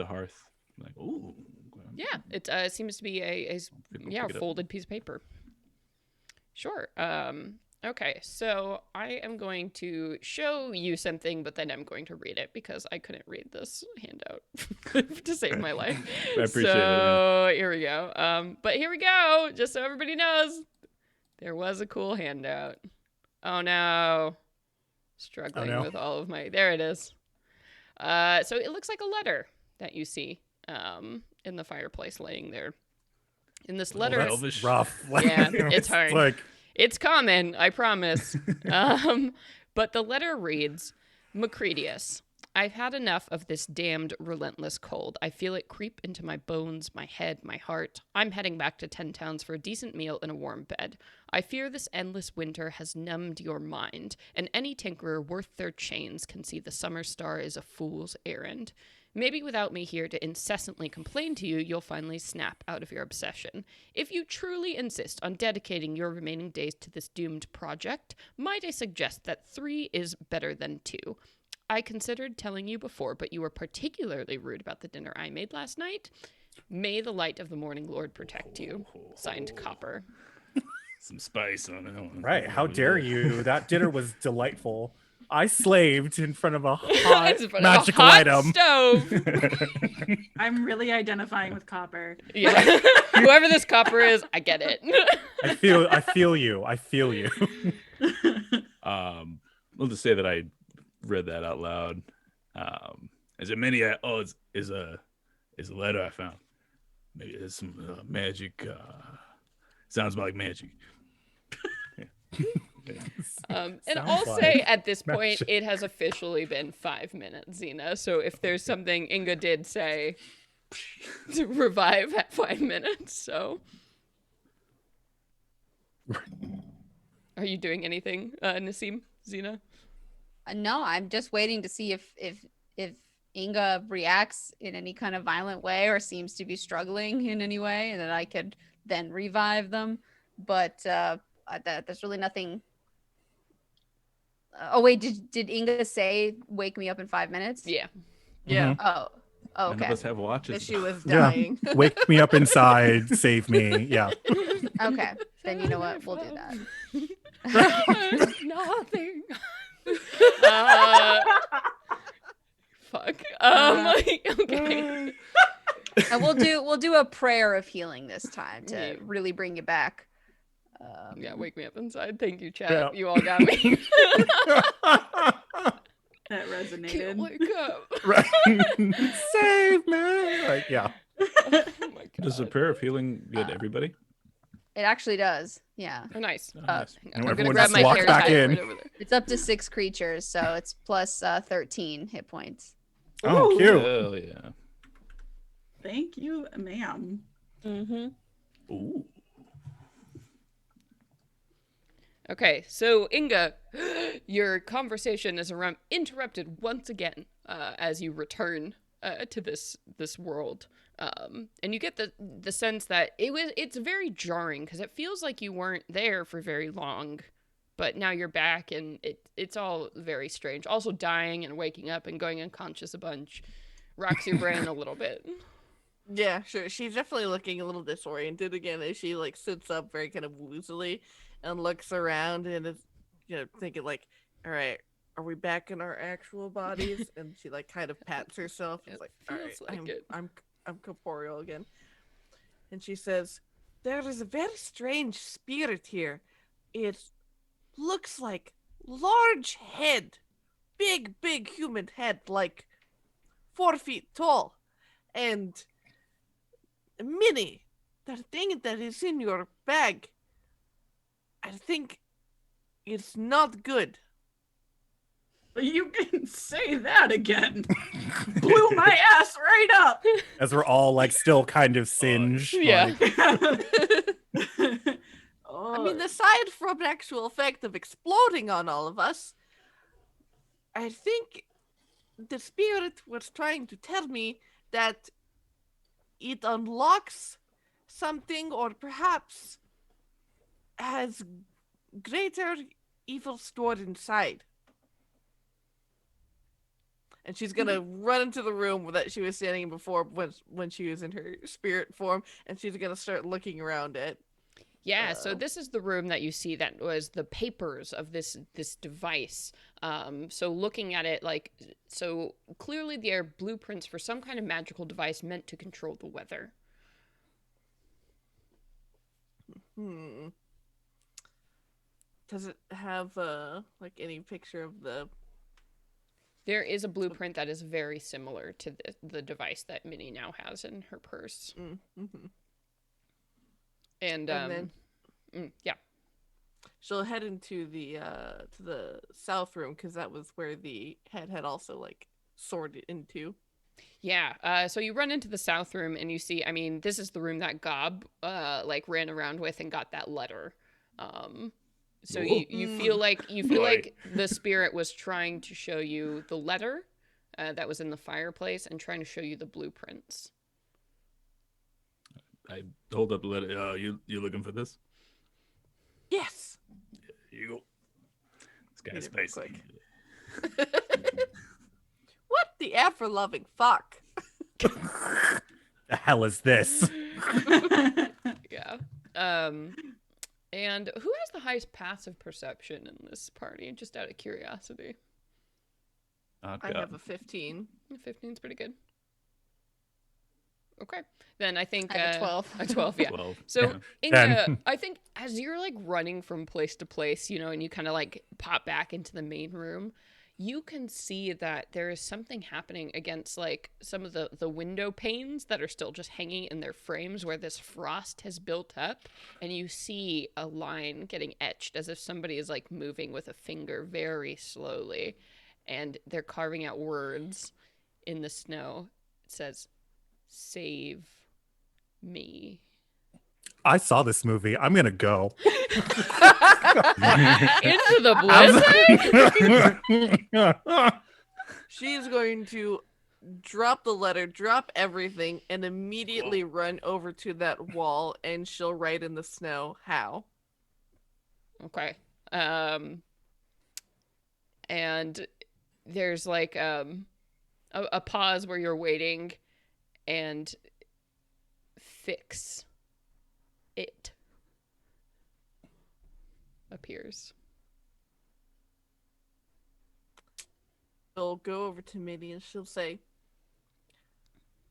hearth, I'm like, ooh. Yeah, it seems to be a Pick it up. folded piece of paper. Sure. Okay, so I am going to show you something, but then I'm going to read it because I couldn't read this handout to save my life. I appreciate it, So here we go. But here we go, just so everybody knows. There was a cool handout. Oh no. Struggling with all of my... There it is. So it looks like a letter that you see in the fireplace laying there. In this letter... Well, That's rough. Yeah, it's hard. Like, It's common, I promise. But the letter reads, Macredius, I've had enough of this damned relentless cold. I feel it creep into my bones, my head, my heart. I'm heading back to 10 Towns for a decent meal and a warm bed. I fear this endless winter has numbed your mind, and any tinkerer worth their chains can see the summer star is a fool's errand. Maybe without me here to incessantly complain to you, you'll finally snap out of your obsession. If you truly insist on dedicating your remaining days to this doomed project, might I suggest that 3 is better than 2? I considered telling you before, but you were particularly rude about the dinner I made last night. May the light of the morning lord protect you. Signed, Copper. Some spice on that one. Right. How dare you? That dinner was delightful. I slaved in front of a hot It's in front magical of a hot item. stove. I'm really identifying with Copper. Yeah. Whoever this Copper is, I get it. I feel you. I feel you. We'll just say that I read that out loud. Is it many? Is a letter I found. Maybe it's some magic. Sounds like magic. And Sounds I'll like say at this point, magic. it has officially been 5 minutes, Xena. So if there's something Inga did say to revive at 5 minutes, so. Are you doing anything, Nassim, Xena? No, I'm just waiting to see if Inga reacts in any kind of violent way or seems to be struggling in any way, and that I could then revive them. But there's really nothing. Oh wait, did Inga say wake me up in 5 minutes? Yeah. Yeah. Oh, None okay. of us have Because watches. she was Yeah. dying. Wake me up inside. Save me. Yeah. Okay, then you know what? We'll do that. Nothing. Fuck. Okay. And we'll do a prayer of healing this time to Yeah. really bring you back. Yeah, wake me up inside. Thank you, chat. Yeah. You all got me. That Can't resonated. wake up. Right. Save me. Like, yeah. Oh my god. Does a prayer of healing get everybody? It actually does. Yeah. Oh, nice. Oh, nice. Hang on, And I'm gonna everyone grab just my walk hair back tie in. right over there. It's up to 6 creatures, so it's plus 13 hit points. Oh, Ooh. cute. Hell yeah. Thank you, ma'am. Mm-hmm. Ooh. Okay, so Inga, your conversation is interrupted once again as you return to this world, and you get the sense that it's very jarring because it feels like you weren't there for very long, but now you're back and it's all very strange. Also, dying and waking up and going unconscious a bunch rocks your brain a little bit. Yeah, sure. She's definitely looking a little disoriented again as she like sits up very kind of woozily and looks around and is, thinking like, all right, are we back in our actual bodies? And she like kind of pats herself. It's It like, all right, feels like it. I'm corporeal again. And she says, there is a very strange spirit here. It looks like large head, big human head, like 4 feet tall, and Minnie, that thing that is in your bag, I think it's not good. You can say that again. Blew my ass right up. As we're all like still kind of singed. Yeah. like, I mean, aside from the actual effect of exploding on all of us, I think the spirit was trying to tell me that it unlocks something or perhaps has greater evil stored inside. And she's gonna run into the room that she was standing in before when she was in her spirit form, and she's gonna start looking around it. Yeah, so this is the room that you see that was the papers of this device. So looking at it, so clearly they are blueprints for some kind of magical device meant to control the weather. Does it have any picture of the? There is a blueprint that is very similar to the device that Minnie now has in her purse. Mm-hmm. And then yeah. She'll head into the to the south room because that was where the head had also sorted into. Yeah, so you run into the south room and you see, I mean, this is the room that Gob like ran around with and got that letter. So you feel like Boy. the spirit was trying to show you the letter that was in the fireplace and trying to show you the blueprints. I hold up the letter. You looking for this? Yes. Here you go. This guy's Read it real spicy. What the ever-loving fuck? The hell is this? Yeah. And who has the highest passive perception in this party? Just out of curiosity. Oh, I God. have a 15. 15's pretty good. Okay. Then I think I have a 12. A 12, yeah. 12. So, Yeah. Inga, Ten. I think as you're like running from place to place, you know, and you kind of like pop back into the main room, you can see that there is something happening against like some of the window panes that are still just hanging in their frames where this frost has built up, and you see a line getting etched as if somebody is like moving with a finger very slowly, and they're carving out words in the snow. It says, "Save me." I saw this movie. I'm gonna go. Into the blizzard? She's going to drop the letter, drop everything, and immediately run over to that wall, and she'll write in the snow how. Okay. And there's like a pause where you're waiting, and fix it appears. She'll go over to Minnie and she'll say,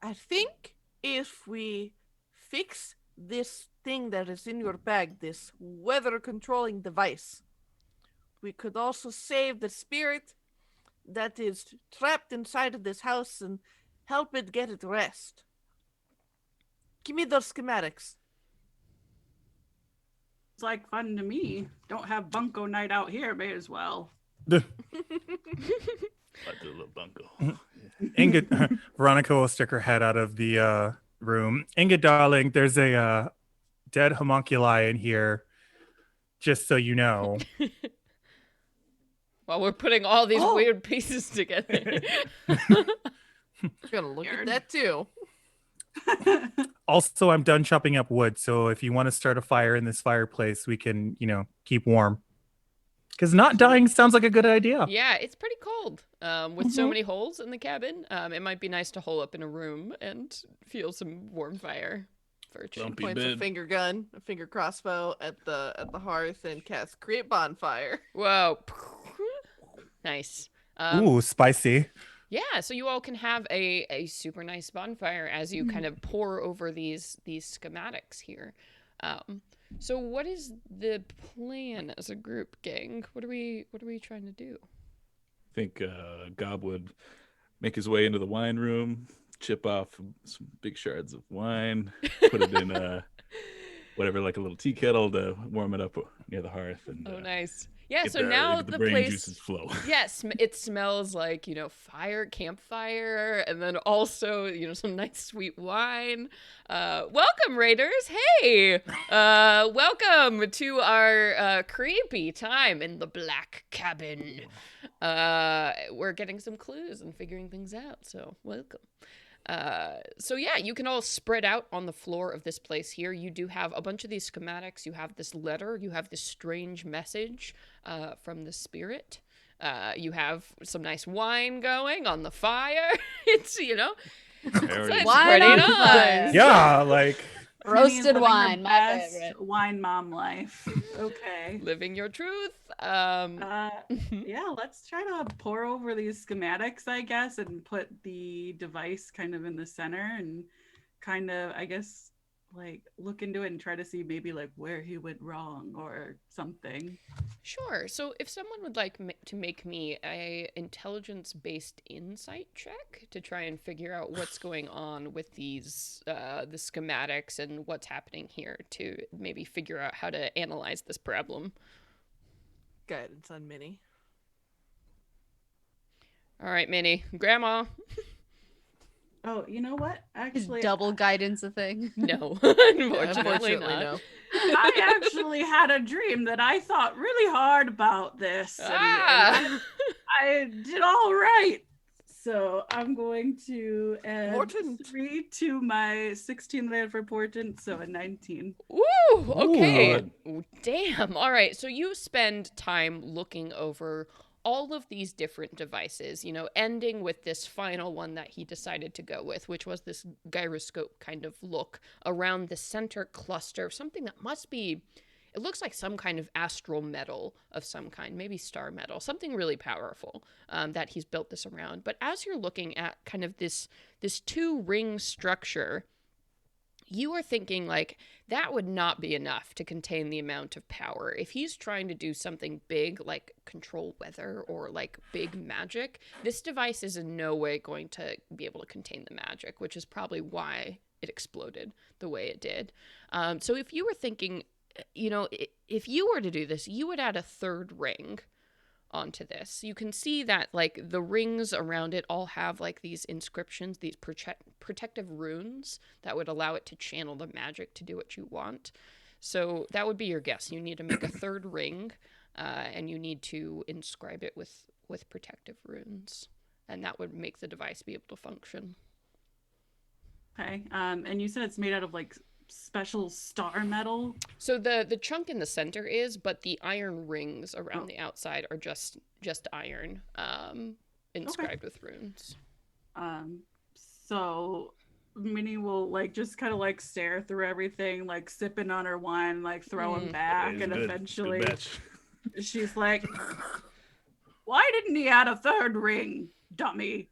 I think if we fix this thing that is in your bag, this weather controlling device, we could also save the spirit that is trapped inside of this house and help it get its rest. Give me those schematics. It's like fun to me. Don't have bunko night out here, may as well. I do a little bunko. Inga, Veronica will stick her head out of the room. Inga, darling, there's a dead homunculi in here. Just so you know. While we're putting all these Oh. weird pieces together. We're gonna look at Weird. that too. Also, I'm done chopping up wood, so if you want to start a fire in this fireplace, we can, keep warm. Because not dying sounds like a good idea. Yeah, it's pretty cold. With so many holes in the cabin, it might be nice to hole up in a room and feel some warm fire for a change. Grumpy Points a bed. finger gun, a finger crossbow at the hearth, and casts create bonfire. Whoa. Nice. Ooh, spicy. Yeah, so you all can have a super nice bonfire as you kind of pour over these schematics here. So what is the plan as a group, gang? What are we trying to do? I think Gob would make his way into the wine room, chip off some big shards of wine, put it in whatever, like a little tea kettle to warm it up near the hearth. And, Oh, nice. Yeah, get so now get the brain place... juices flow. Yes, it smells like, campfire, and then also, some nice sweet wine. Welcome, Raiders. Hey, welcome to our creepy time in the Black Cabin. We're getting some clues and figuring things out, so welcome. So yeah, you can all spread out on the floor of this place here. You do have a bunch of these schematics. You have this letter. You have this strange message from the spirit. You have some nice wine going on the fire. It's, it's Wine pretty on nice. fire. Yeah, like Minnie's Roasted living her wine, my best favorite. wine mom life. Okay. Living your truth. Yeah, let's try to pour over these schematics, I guess, and put the device kind of in the center and kind of, I guess, like look into it and try to see maybe like where he went wrong or something. Sure. So if someone would like to make me a intelligence-based insight check to try and figure out what's going on with these the schematics and what's happening here to maybe figure out how to analyze this problem. Guidance on Minnie. All right, Minnie. Grandma. Oh, you know what? Is Actually, double guidance a thing? No, Yeah, unfortunately not. no. I actually had a dream that I thought really hard about this, and I did all right. So I'm going to add Portent. 3 to my 16 that I had for portent, so a 19. Woo! Okay. Ooh. Ooh, damn. All right. So you spend time looking over all of these different devices, you know, ending with this final one that he decided to go with, which was this gyroscope kind of look around the center cluster of something that must be, it looks like some kind of astral metal of some kind, maybe star metal, something really powerful that he's built this around. But as you're looking at kind of this 2-ring structure, you are thinking like that would not be enough to contain the amount of power. If he's trying to do something big like control weather or like big magic, this device is in no way going to be able to contain the magic, which is probably why it exploded the way it did. So if you were thinking, you know, if you were to do this, you would add a 3rd ring onto this. You can see that like the rings around it all have like these inscriptions, these protective runes that would allow it to channel the magic to do what you want. So that would be your guess. You need to make a 3rd ring, and you need to inscribe it with protective runes, and that would make the device be able to function. Okay. And you said it's made out of like special star metal. So the chunk in the center is, but the iron rings around the outside are just iron, inscribed with runes. So Minnie will like just kind of like stare through everything, like sipping on her wine, like throwing back, and eventually she's like, "Why didn't he add a 3rd ring, dummy?"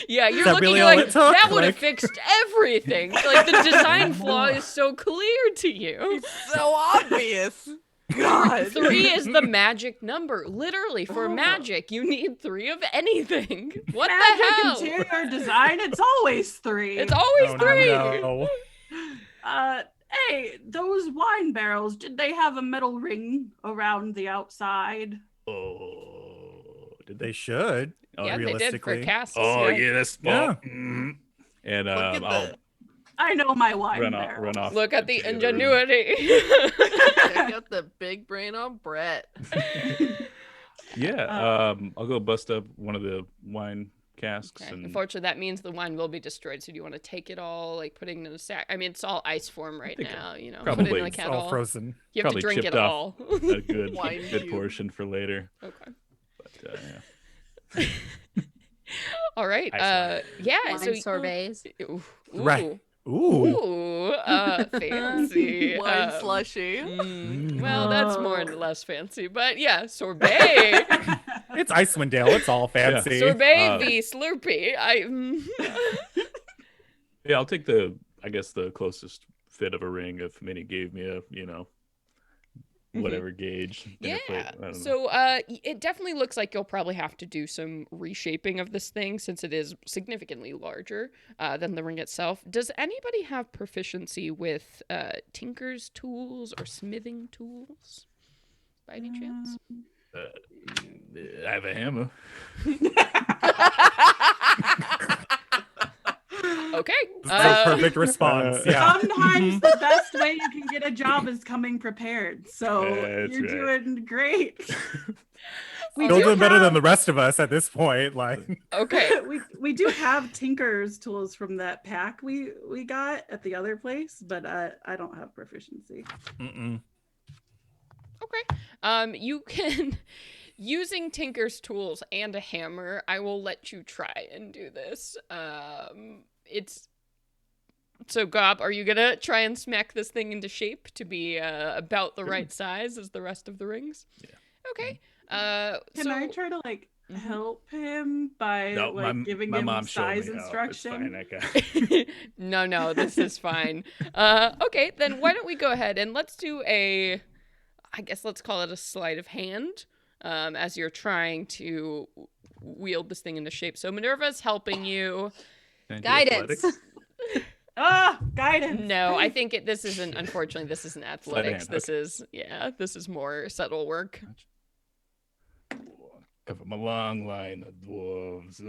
Yeah, you're that looking really all like it took? that would have Like- fixed everything. Like the design flaw is so clear to you. So obvious. God. 3 is the magic number. Literally, for magic, you need 3 of anything. What the hell? Magic interior design, it's always 3. It's always Oh, 3. no. Hey, those wine barrels, did they have a metal ring around the outside? Oh, did They should. Yeah, they did for realistically. casts. Oh yeah. yeah, that's Yeah. And Look at I'll the, I know my wine run barrels. off. Look at the to other room. ingenuity. check out the big brain on Brett. Yeah, I'll go bust up one of the wine casks Okay. and Unfortunately, that means the wine will be destroyed. So do you want to take it all, like putting it in a sack? I mean, it's all ice form right think now. You know, probably put it in the it's It's kettle. all frozen. You have to probably drink chipped it off all. a good Wine good cube. portion for later. Okay. But yeah. All right. Ice Yeah. Wine So sorbets. Ooh. Right. Ooh. Ooh. Fancy. Wine slushy. Well, that's more and less fancy, but yeah, sorbet. It's Icewind Dale. It's all fancy. Sorbet v Slurpee. Yeah, I'll take I guess the closest fit of a ring if Minnie gave me a, whatever gauge. dinner plate. Yeah. I don't know. So it definitely looks like you'll probably have to do some reshaping of this thing since it is significantly larger than the ring itself. Does anybody have proficiency with tinker's tools or smithing tools by any chance? I have a hammer. Okay. The perfect response. Yeah. Sometimes the best way you can get a job is coming prepared. So That's you're right. doing great. We Still do doing better than have- the rest of us at this point. Like, Okay. we do have Tinker's tools from that pack we got at the other place, but I don't have proficiency. mm-mm. Okay. You can, using Tinker's tools and a hammer, I will let you try and do this. So Gob, are you gonna try and smack this thing into shape to be about the right size as the rest of the rings? Yeah. Okay. Can I try to help him by giving him mom showed size me how. instruction? It's fine, No, this is fine. Okay, then why don't we go ahead and let's do I guess let's call it a sleight of hand, as you're trying to wield this thing into shape. So Minerva's helping you. Can I do Guidance. athletics? Guidance. No, I think this isn't, unfortunately, this isn't athletics. hand, This is more subtle work. from a long line of dwarves.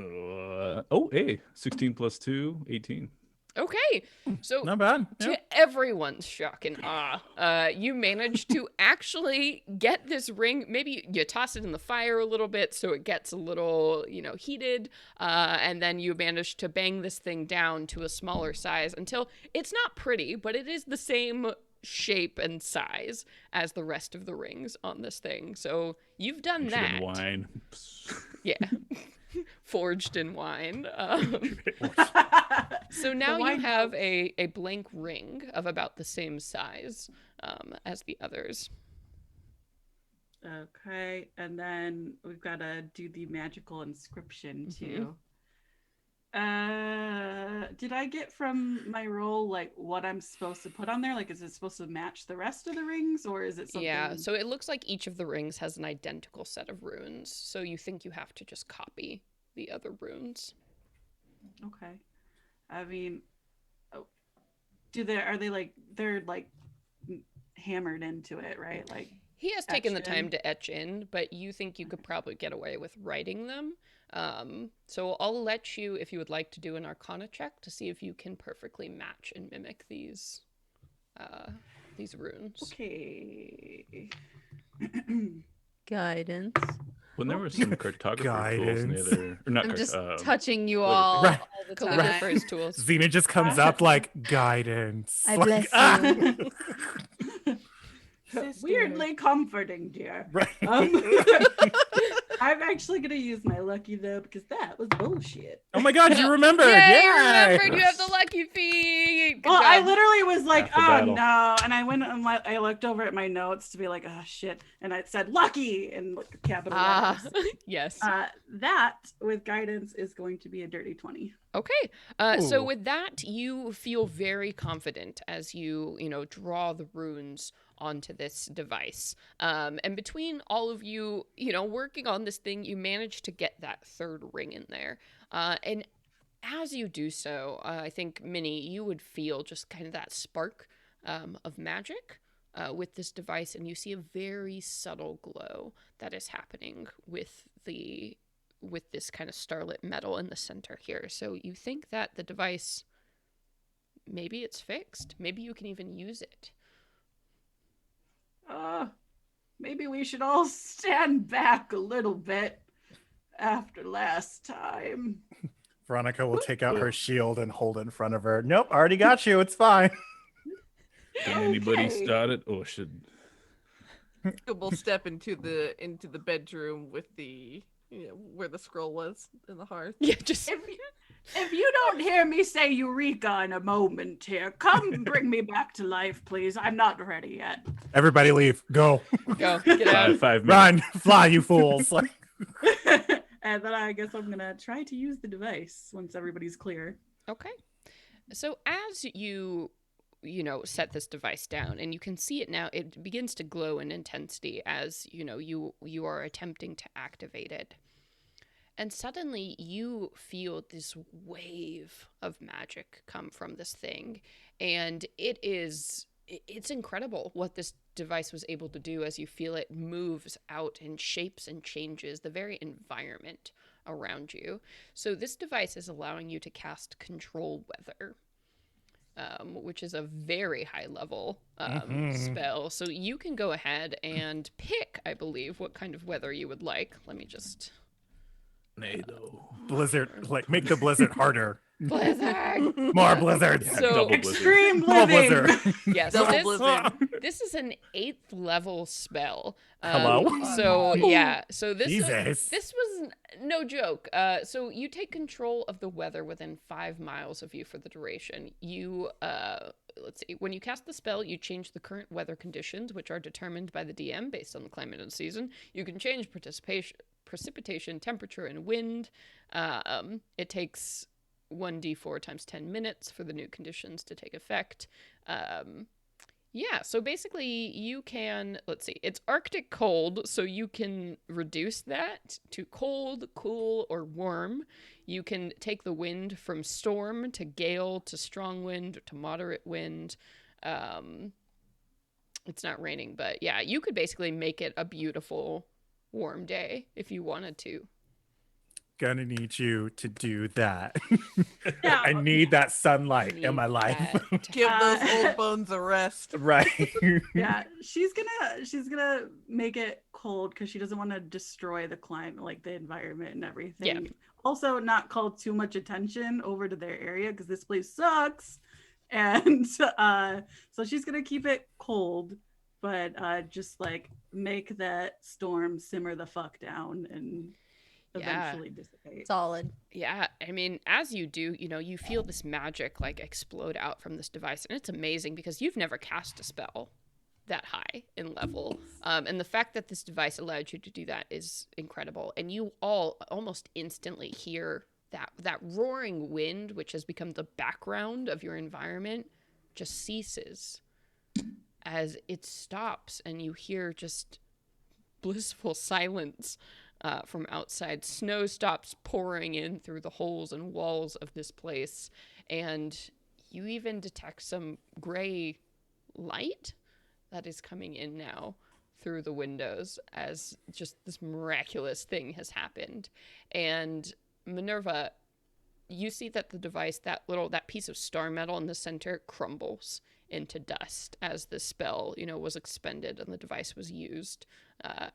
Oh, hey, 16 plus 2, 18. Okay, so Not bad. to Yeah. everyone's shock and awe, you manage to actually get this ring. Maybe you toss it in the fire a little bit so it gets a little, heated, and then you manage to bang this thing down to a smaller size until it's not pretty, but it is the same shape and size as the rest of the rings on this thing. So you've done Should that. wine. Yeah. Forged in wine. So now wine you have a blank ring of about the same size as the others. Okay, and then we've got to do the magical inscription too. Did I get from my roll like what I'm supposed to put on there? Like, is it supposed to match the rest of the rings, or is it something? Yeah, so it looks like each of the rings has an identical set of runes. So you think you have to just copy the other runes. Okay. I mean, are they like they're like hammered into it, right? Like He has taken the etched time in? to etch in, but you think you could probably get away with writing them. So I'll let you, if you would like to do an Arcana check to see if you can perfectly match and mimic these runes. Okay. Guidance. When there were some cartographer tools in the Guidance. other, or not I'm just cart- touching you calligraphy. all, Right. all the time. Calligrapher's tools. Xena just comes up like guidance. I Like, bless you. Weirdly comforting, dear. Right. I'm actually gonna use my lucky though because that was bullshit. Oh my god, you remembered. Yay, you Yeah. remembered, you have the lucky feat. Good Well, I job. literally was like, Half the oh battle. no, and I went and I looked over at my notes to be like, oh shit, and it said lucky in like capital letters. Yes. That with guidance is going to be a dirty 20. Okay. So Ooh. with that, you feel very confident as you draw the runes onto this device. And between all of you, working on this thing, you manage to get that third ring in there. And as you do so, I think, Minnie, you would feel just kind of that spark of magic with this device, and you see a very subtle glow that is happening with this kind of starlit metal in the center here. So you think that the device, maybe it's fixed. Maybe you can even use it. Maybe we should all stand back a little bit after last time. Veronica will take out her shield and hold it in front of her. Nope, already got you. It's fine. Can anybody Okay. start it, or should? We'll step into the bedroom with the where the scroll was in the hearth. Yeah, just If you don't hear me say Eureka in a moment here, come bring me back to life, please. I'm not ready yet. Everybody leave. Go. go get out. 5 minutes. Run. Fly, you fools. Like, And then I guess I'm gonna try to use the device once everybody's clear. Okay. So as you set this device down, and you can see it now, it begins to glow in intensity as you are attempting to activate it. And suddenly you feel this wave of magic come from this thing, and it's incredible what this device was able to do as you feel it moves out and shapes and changes the very environment around you. So this device is allowing you to cast Control Weather, which is a very high level spell. So you can go ahead and pick, I believe, what kind of weather you would like. Let me just... Nado. blizzard. Like, make the blizzard harder. Blizzard! More blizzards. So- Double blizzard. Extreme More living. blizzard. Yes, Double this, blizzard. this is an 8th level spell. Hello? So yeah, so this Jesus. this was no joke. So you take control of the weather within 5 miles of you for the duration. You let's see, when you cast the spell, you change the current weather conditions, which are determined by the DM based on the climate and season. You can change precipitation, temperature, and wind. It takes 1d4 times 10 minutes for the new conditions to take effect. Yeah, so basically you can, let's see, it's Arctic cold, so you can reduce that to cold, cool, or warm. You can take the wind from storm to gale to strong wind to moderate wind. It's not raining, but yeah, you could basically make it a beautiful warm day if you wanted to. Gonna need you to do that. Yeah. I need that sunlight in my Need life. that. Give those Uh, old bones a rest. Right. Yeah, she's gonna make it cold because she doesn't want to destroy the climate, like the environment and everything. Yeah. Also, not call too much attention over to their area because this place sucks. And so she's gonna keep it cold, but just like make that storm simmer the fuck down and Yeah. eventually dissipate. Solid. Yeah, I mean, as you do, you feel this magic like explode out from this device, and it's amazing because you've never cast a spell that high in level, and the fact that this device allowed you to do that is incredible. And you all almost instantly hear that roaring wind, which has become the background of your environment, just ceases as it stops, and you hear just blissful silence. From outside. Snow stops pouring in through the holes and walls of this place, and you even detect some gray light that is coming in now through the windows as just this miraculous thing has happened. And Minerva, you see that the device, that piece of star metal in the center, crumbles into dust as the spell, was expended and the device was used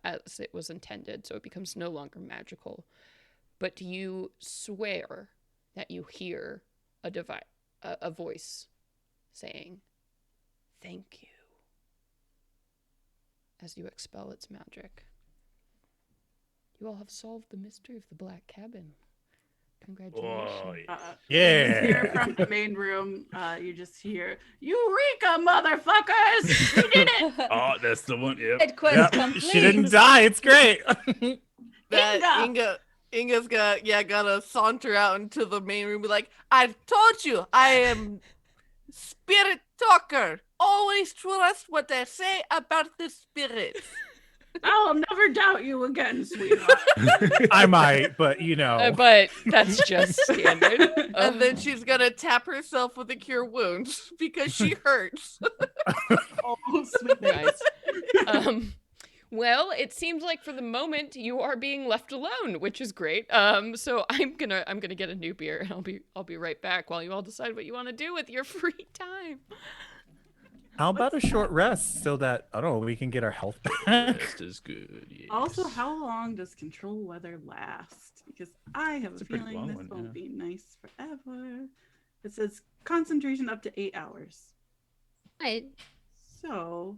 as it was intended, so it becomes no longer magical. But you swear that you hear a voice saying, "Thank you," as you expel its magic. You all have solved the mystery of the Black Cabin. Congratulations. Oh, Yeah. Here from the main room, you just hear, "Eureka, motherfuckers! We did it!" Oh, that's the one. Yep. Ed quest Yep, complete. she didn't die. It's great. That Inga's gonna saunter out into the main room and be like, "I've told you, I am spirit talker. Always trust what I say about the spirits." I'll never doubt you again, sweetheart. I might, but But that's just standard. And then she's gonna tap herself with a cure wounds because she hurts. Oh, sweet Nice. Well, it seems like for the moment you are being left alone, which is great. So I'm gonna get a new beer, and I'll be right back while you all decide what you want to do with your free time. How about a short rest so that, I don't know, we can get our health back? Rest is good. Yes. Also, how long does control weather last? Because I have It's a a pretty feeling long this one, won't yeah. be nice forever. It says concentration up to 8 hours. Right. So,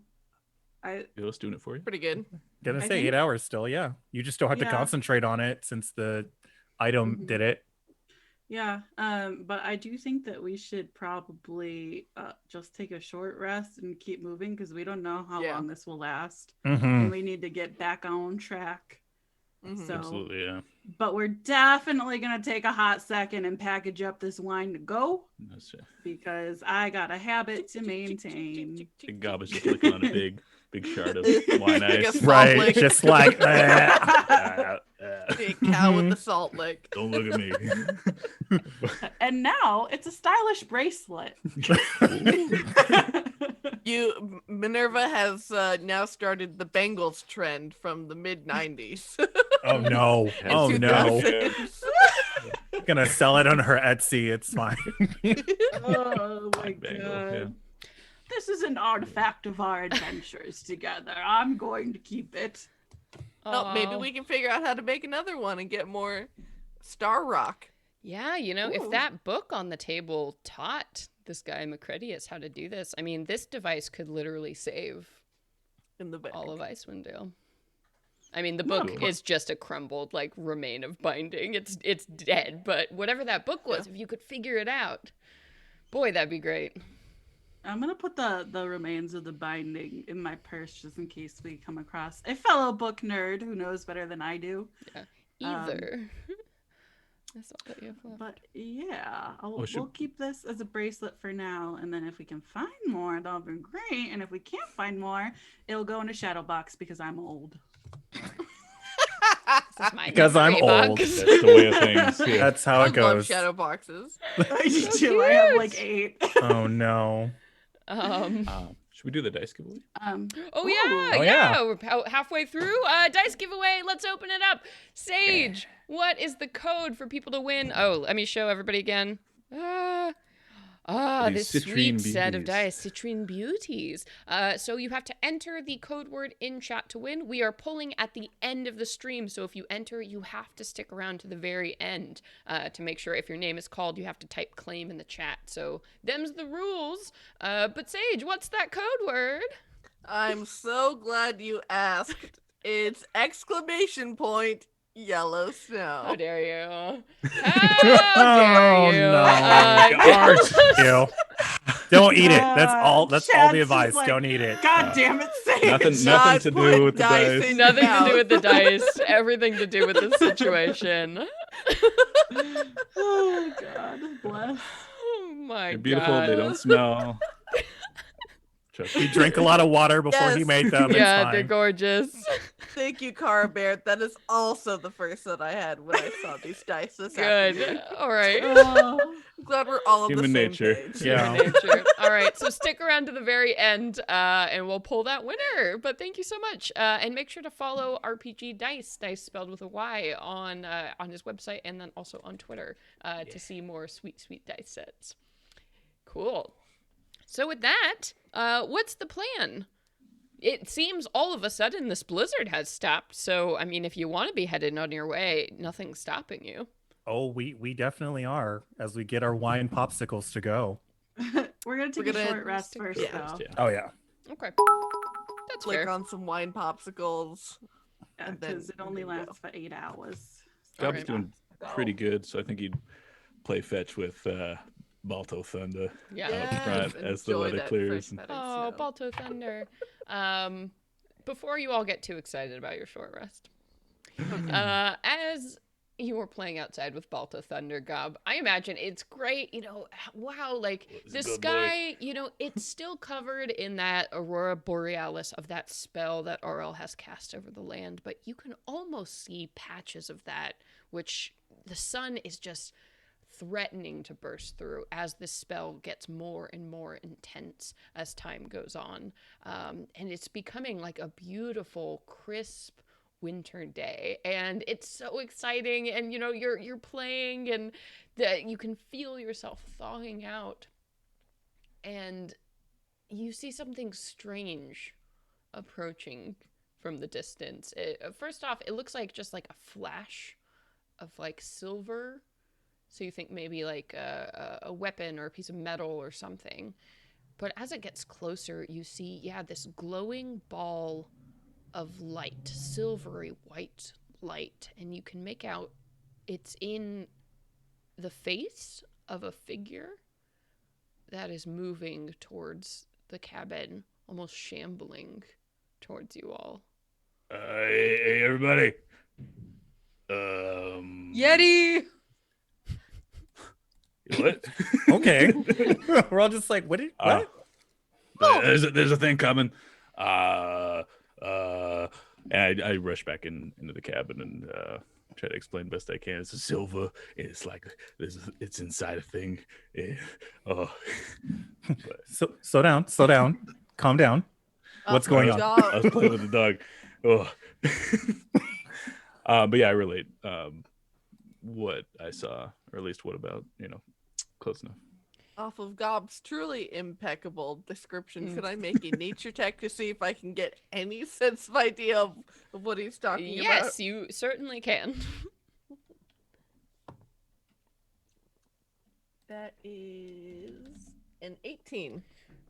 Let's doing it for you. Pretty good. Gonna I say think- 8 hours still, yeah. You just don't have to Yeah. concentrate on it since the item Mhm. did it. yeah, but I do think that we should probably just take a short rest and keep moving because we don't know how Yeah. long this will last. Mhm. And we need to get back on track. Mhm. So, Absolutely, yeah. but we're definitely gonna take a hot second and package up this wine to go That's because I got a habit to maintain. big gob is just looking on a big shard of wine Like a ice. salt Right, lick. just like that. Big cow with the salt lick. Don't look at me. And now it's a stylish bracelet. Minerva has now started the bangles trend from the mid 90s. Oh no. Oh no. Gonna sell it on her Etsy. It's fine. Oh my Black bangle, god. yeah. This is an artifact of our adventures together. I'm going to keep it. Well, maybe Aw. we can figure out how to make another one and get more star rock. Yeah, if Ooh. that book on the table taught this guy Macredius how to do this, I mean, this device could literally save In the bag. all of Icewind Dale. I mean, the book No. is just a crumbled remain of binding. It's dead, but whatever that book was, if you could figure it out, boy, that'd be great. I'm gonna put the remains of the binding in my purse just in case we come across a fellow book nerd who knows better than I do. Either. That's all that you have left. But yeah, Oh, should- we'll keep this as a bracelet for now, and then if we can find more, that'll be great. And if we can't find more, it'll go in a shadow box because I'm old. This is my Because I'm memory old. box. That's the way of things. Yeah. That's how I it love goes. shadow boxes. I do So too. I have cute. like 8. Oh no. Should Should we do the dice giveaway? Oh ooh. yeah, Oh, yeah. yeah. We're halfway through. Dice giveaway. Let's open it up. Sage, what is the code for people to win? Oh, let me show everybody again. These This sweet citrine set of beauties. dice, Citrine Beauties. So you have to enter the code word in chat to win. We are pulling at the end of the stream, so if you enter, you have to stick around to the very end to make sure if your name is called, you have to type claim in the chat. So them's the rules. But Sage, what's that code word? I'm so glad you asked. It's exclamation point yellow snow. How dare you? How dare you? no. Art. Ew. Don't eat it. That's all Chad's the just advice. like, Don't eat it. God damn it, Sage. Nothing Not to put do with the dice dice. in- Nothing to mouth. do with the dice. Everything to do with the situation. Oh God, bless. Oh my They're beautiful. god. They don't smell. Trust He me. drank a lot of water before he Yes. made them. Yeah, it's they're fine. gorgeous. Thank you, Cara Bear. That is also the first that I had when I saw these dice this Good. afternoon. All right. Oh, I'm glad we're all on Human the same nature. page. Yeah. Human nature. All right, so stick around to the very end, and we'll pull that winner. But thank you so much, and make sure to follow RPG Dice, Dice spelled with a Y, on his website and then also on Twitter to see more sweet, sweet dice sets. Cool. So with that, what's the plan? It seems all of a sudden this blizzard has stopped. So I mean, if you want to be headed on your way, nothing's stopping you. Oh, we definitely are as we get our wine popsicles to go. we're gonna take We're a gonna short rest take a first, short though. Rest, yeah. Oh yeah. Okay. That's Click fair. on some wine popsicles. Yeah, And then because it we're only good to go. lasts for 8 hours. All Gob's right. doing pretty good, so I think he'd play fetch with Balto Thunder Yeah. up front as the enjoy weather that clears. fresh metted Oh, snow. Balto Thunder. Before you all get too excited about your short rest, as you were playing outside with Balto Thunder, Gob, I imagine it's great. You know, wow, like He's the a good sky, you know, it's still covered in that aurora borealis of that spell that Auril has cast over the land, but you can almost see patches of that, which the sun is just threatening to burst through as this spell gets more and more intense as time goes on. And it's becoming like a beautiful, crisp winter day, and it's so exciting. And you know, you're playing, and you can feel yourself thawing out, and you see something strange approaching from the distance. First off, it looks like just like a flash of like silver. So you think maybe like a weapon or a piece of metal or something. But as it gets closer, you see, yeah, this glowing ball of light, silvery white light. And you can make out it's in the face of a figure that is moving towards the cabin, almost shambling towards you all. Hey, everybody. Yeti! What? Okay. We're all just like, what? What? There's a thing coming. And I rush back into the cabin and try to explain best I can. It's a silver. It's like it's inside a thing. Oh, So slow down, calm down. What's going on? I was playing with the dog. Oh. But yeah, I relate what I saw, or at least what about, close enough. Off of Gob's truly impeccable description, could I make a nature check to see if I can get any sense of idea of what he's talking about? Yes, you certainly can. That is an 18.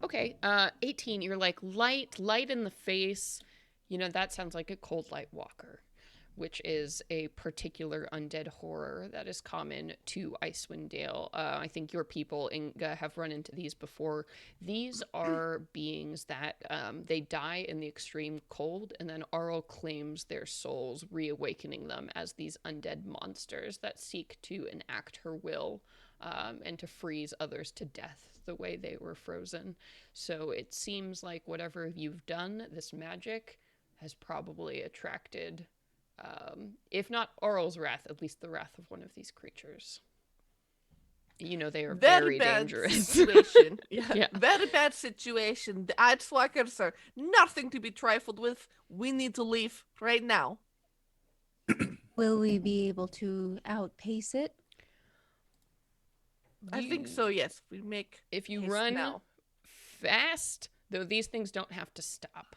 Okay, 18, you're like light in the face. You know, that sounds like a cold light walker, which is a particular undead horror that is common to Icewind Dale. I think your people have run into these before. These are beings that they die in the extreme cold, and then Auril claims their souls, reawakening them as these undead monsters that seek to enact her will and to freeze others to death the way they were frozen. So it seems like whatever you've done, this magic has probably attracted... if not Auril's wrath, at least the wrath of one of these creatures. You know they are Very very bad dangerous. situation. Yeah. Yeah. Very bad situation. The Icewickers are nothing to be trifled with. We need to leave right now. Will we be able to outpace it? I think so, yes. We make If you haste run now. fast, though, these things don't have to stop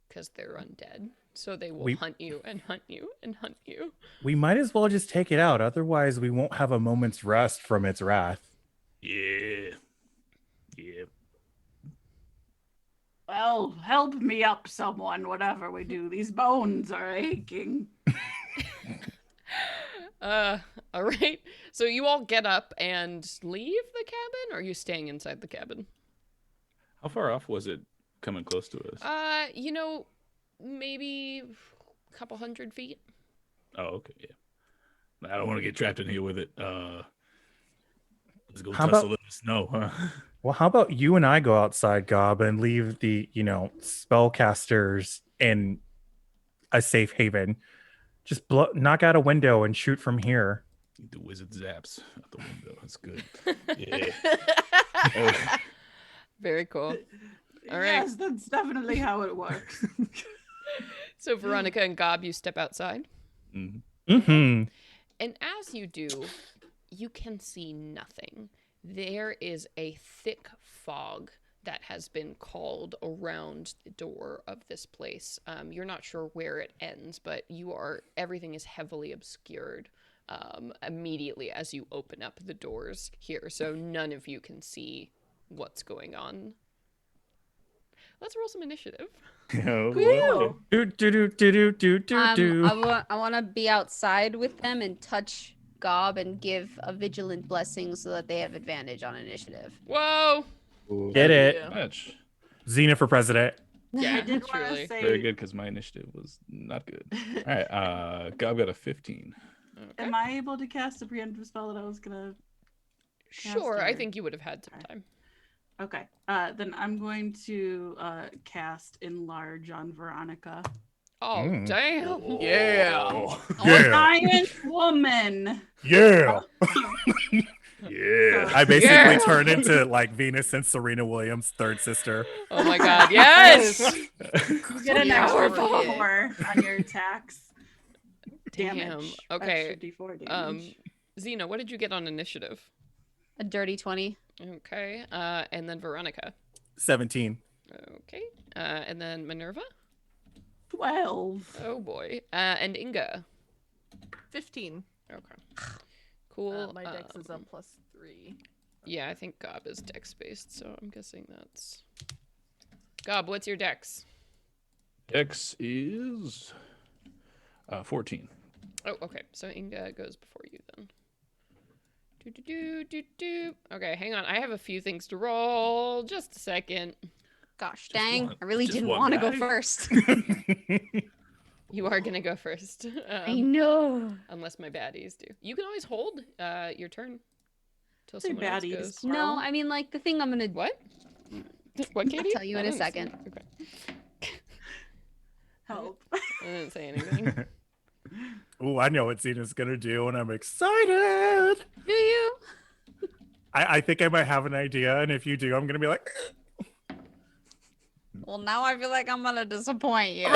because they're undead. So they will hunt you and hunt you and hunt you. We might as well just take it out. Otherwise, we won't have a moment's rest from its wrath. Yeah. Yeah. Well, help me up, someone, whatever we do. These bones are aching. All right. So you all get up and leave the cabin, or are you staying inside the cabin? How far off was it coming close to us? You know, maybe a couple 100 feet. Oh, okay, yeah. I don't want to get trapped in here with it. Let's go How tussle about- in the snow, huh? Well, how about you and I go outside, Gob, and leave the, spellcasters in a safe haven. Just knock out a window and shoot from here. The wizard zaps out the window. That's good. Yeah. Very cool. All right. Yes, that's definitely how it works. So Veronica and Gob, you step outside. Mhm. Mm-hmm. And as you do, you can see nothing. There is a thick fog that has been called around the door of this place. You're not sure where it ends, but everything is heavily obscured immediately as you open up the doors here. So none of you can see what's going on. Let's roll some initiative. Oh, Woo! I want to be outside with them and touch Gob and give a vigilant blessing so that they have advantage on initiative. Whoa! boy. Get it. Yeah. Much. Xena for president. Yeah, I did want truly. to say, Very good, because my initiative was not good. All right, Gob got a 15. Okay. am I able to cast a preemptive spell that I was gonna? Sure, I Caster. think you would have had some Okay. time. Okay, then I'm going to cast Enlarge on Veronica. Oh, damn. Yeah. Oh, Giant woman. Yeah. yeah. I basically Yeah. turned into like Venus and Serena Williams' third sister. Oh my god, yes! You get an Yeah, extra we're both. D4 on your attacks. Damn. Damage. Okay. Extra D4 damage. Xena, what did you get on initiative? A dirty 20. Okay. And then Veronica. 17. Okay. And then Minerva. 12. Oh boy. And Inga. 15. Okay. Cool. My dex is up +3. Yeah, I think Gob is dex based, so I'm guessing that's. Gob, what's your dex? X is 14. Oh, okay. So Inga goes before you then. Do. Okay, hang on. I have a few things to roll. Just a second. Gosh dang, one- I really just didn't one want to go guy? first. You are gonna go first. I know. Unless my baddies do. You can always hold your turn till Say someone else baddies. goes. No, Squirrel. I mean like the thing I'm gonna What? What, Katie? tell you in I a didn't say- second. Okay. Help. I didn't say anything. Ooh, I know what Xena's gonna do, and I'm excited. Do you? I think I might have an idea, and if you do, I'm gonna be like, Well, now I feel like I'm gonna disappoint you.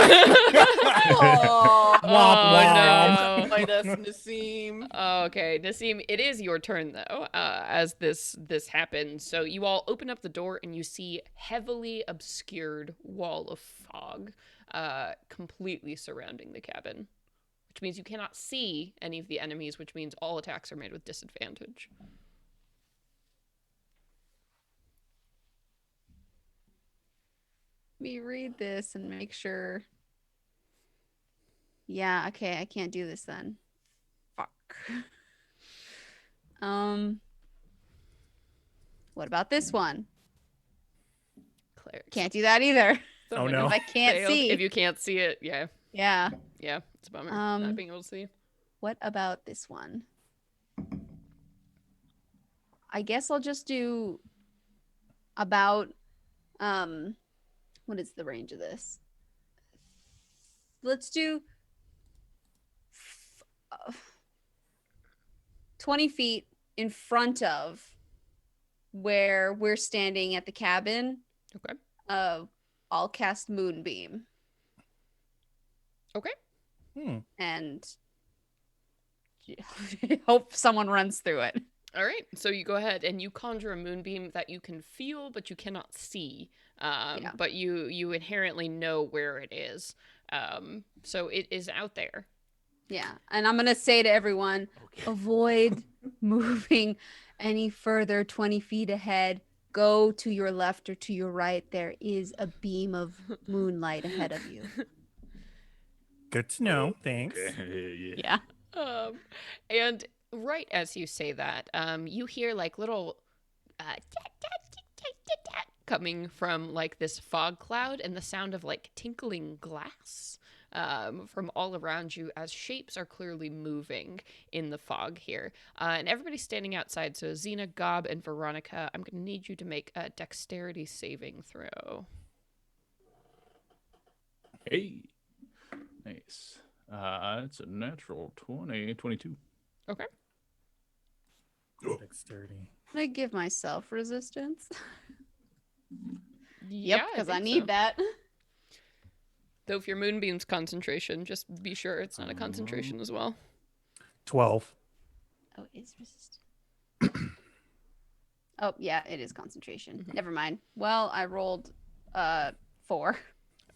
Oh, no. Disappoint us, Nassim. Okay, Nassim, it is your turn though. As this happens, so you all open up the door and you see heavily obscured wall of fog, completely surrounding the cabin, which means you cannot see any of the enemies, which means all attacks are made with disadvantage. Let me read this and make sure. Yeah, okay, I can't do this then. Fuck. What about this one? Clerics. Can't do that either. Oh, no. If I can't Failed. see. If you can't see it, yeah, Yeah. it's a bummer not Um, being able to see. What about this one? I guess I'll just do about what is the range of this? Let's do 20 feet in front of where we're standing at the cabin. Okay. I'll cast Moonbeam. Okay. And hope someone runs through it. All right. So you go ahead and you conjure a moonbeam that you can feel, but you cannot see. But you inherently know where it is. So it is out there. Yeah. And I'm going to say to everyone, avoid moving any further 20 feet ahead. Go to your left or to your right. There is a beam of moonlight ahead of you. Good to know. Thanks. Okay, Yeah. And right as you say that, you hear like little coming from like this fog cloud and the sound of like tinkling glass from all around you as shapes are clearly moving in the fog here. And everybody's standing outside. So Xena, Gob, and Veronica, I'm going to need you to make a dexterity saving throw. Hey. Nice. It's a natural 22. Okay. Dexterity. Can I give myself resistance? Yeah, Yep, because I think need so. that. Though if your moonbeam's concentration, just be sure it's not a concentration as well. 12. Oh, it is resistant. Oh, yeah, it is concentration. Never mind. Well, I rolled 4.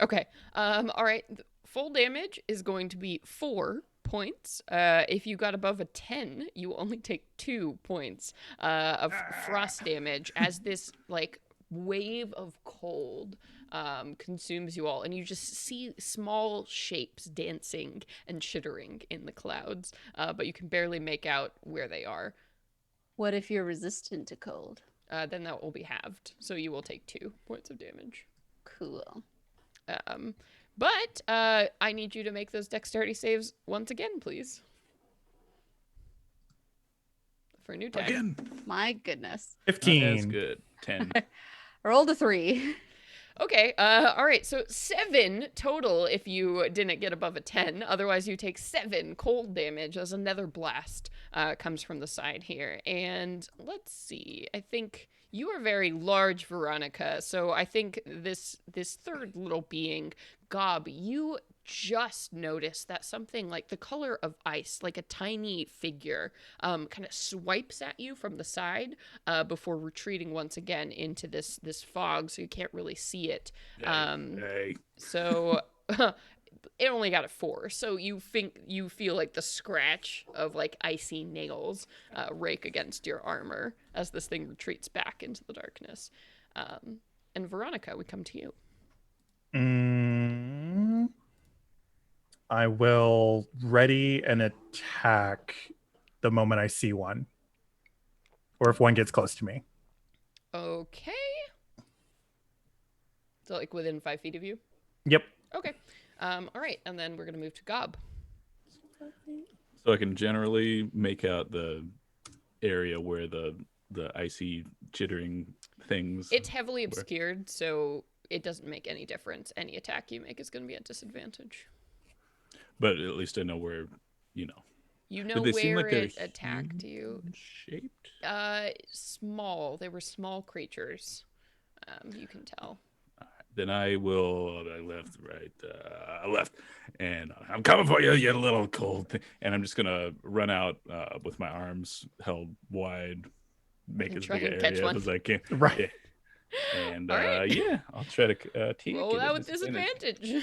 Okay. All right. Full damage is going to be 4 points. If you got above a 10, you only take 2 points of frost damage as this like wave of cold consumes you all, and you just see small shapes dancing and chittering in the clouds, but you can barely make out where they are. What if you're resistant to cold? Then that will be halved, so you will take 2 points of damage. Cool. But I need you to make those dexterity saves once again, please. For a new tag. Again. My goodness. 15. That's good. 10. I rolled a 3. Okay, all right, so 7 total if you didn't get above a 10. Otherwise, you take 7 cold damage as a nether blast comes from the side here. And let's see, I think you are very large, Veronica, so I think this third little being, Gob, you just noticed that something like the color of ice, like a tiny figure, kind of swipes at you from the side before retreating once again into this fog, so you can't really see it. Hey. So it only got a 4, so you feel like the scratch of like icy nails rake against your armor as this thing retreats back into the darkness. And Veronica, we come to you. I will ready an attack the moment I see one. Or if one gets close to me. Okay. So like within 5 feet of you? Yep. Okay. All right, and then we're going to move to Gob. So I can generally make out the area where the icy chittering things. It's heavily obscured, so it doesn't make any difference. Any attack you make is going to be at disadvantage. But at least I know where, you know. You know Did they seem where like they're it attacked you. Shaped? Small. They were small creatures. You can tell. Then I will left, and I'm coming for you, you little cold thing. And I'm just gonna run out with my arms held wide, make And as try big and an catch area one. as I can. Right. Yeah. And All right. yeah, I'll try to take Roll it that at with disadvantage.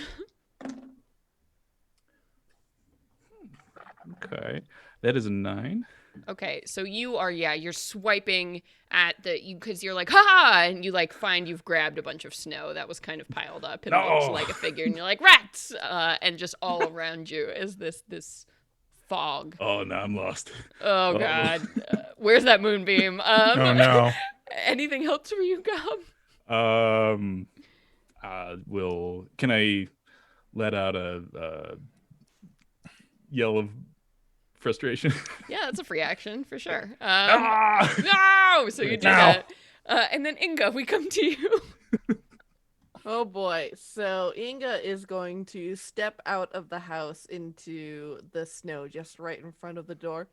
Okay, that is a 9. Okay, so you're swiping at because you're like, ha! And you like find you've grabbed a bunch of snow that was kind of piled up and looks No. like a figure, and you're like, rats! And just all around you is this fog. Oh no, I'm lost. Oh god, where's that moonbeam? Oh no. Anything else for you, Gob? Can I let out a yell of frustration? Yeah, that's a free action for sure. Ah! No! So you do No. that. And then Inga, we come to you. Oh boy. So Inga is going to step out of the house into the snow just right in front of the door.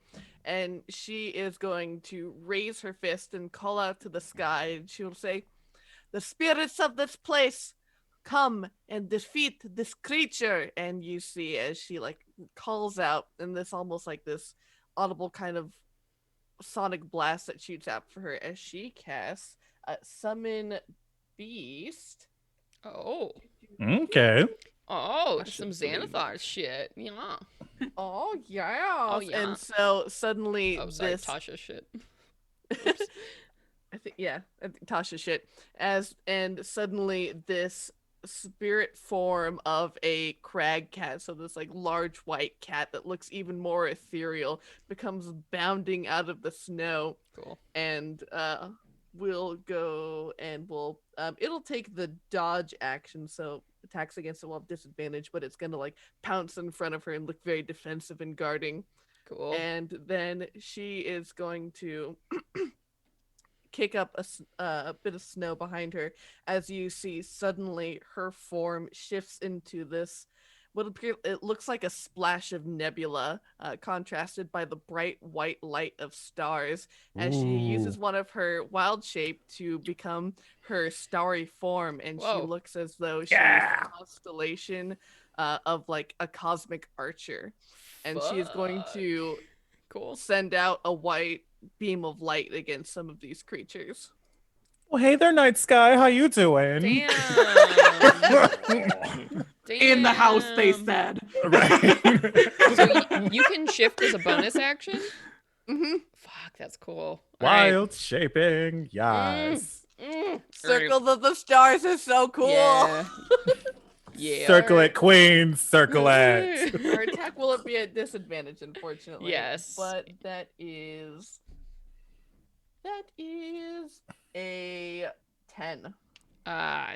And she is going to raise her fist and call out to the sky. And she'll say, "The spirits of this place, come and defeat this creature." And you see as she like calls out, and this almost like this audible kind of sonic blast that shoots out for her as she casts Summon Beast. Oh. Okay. Oh, I just some should believe Xanathar shit. Yeah. Oh yeah. Oh, yeah. And so suddenly Oh, sorry, this Tasha shit. I think Tasha shit. And suddenly this spirit form of a crag cat, so this like large white cat that looks even more ethereal, becomes bounding out of the snow Cool. and will go and will it'll take the dodge action, so attacks against it will have disadvantage, but it's gonna like pounce in front of her and look very defensive and guarding. Cool. And then she is going to kick up a bit of snow behind her as you see suddenly her form shifts into this it looks like a splash of nebula, contrasted by the bright white light of stars, as she uses Ooh. one of her wild shape to become her starry form, and she Whoa. looks as though she's Yeah. a constellation of like a cosmic archer, and she is going Fuck. to Cool. send out a white beam of light against some of these creatures. Well, hey there, Night Sky. How you doing? Damn. Damn. In the house, they said. Right. So you can shift as a bonus action? Mm-hmm. Fuck, that's cool. All right. Wild shaping. Yes. Circle of the stars is so cool. Yeah. Yeah. Circle it, queen. Circle it. Our attack will be at disadvantage, unfortunately. Yes. But that is a 10.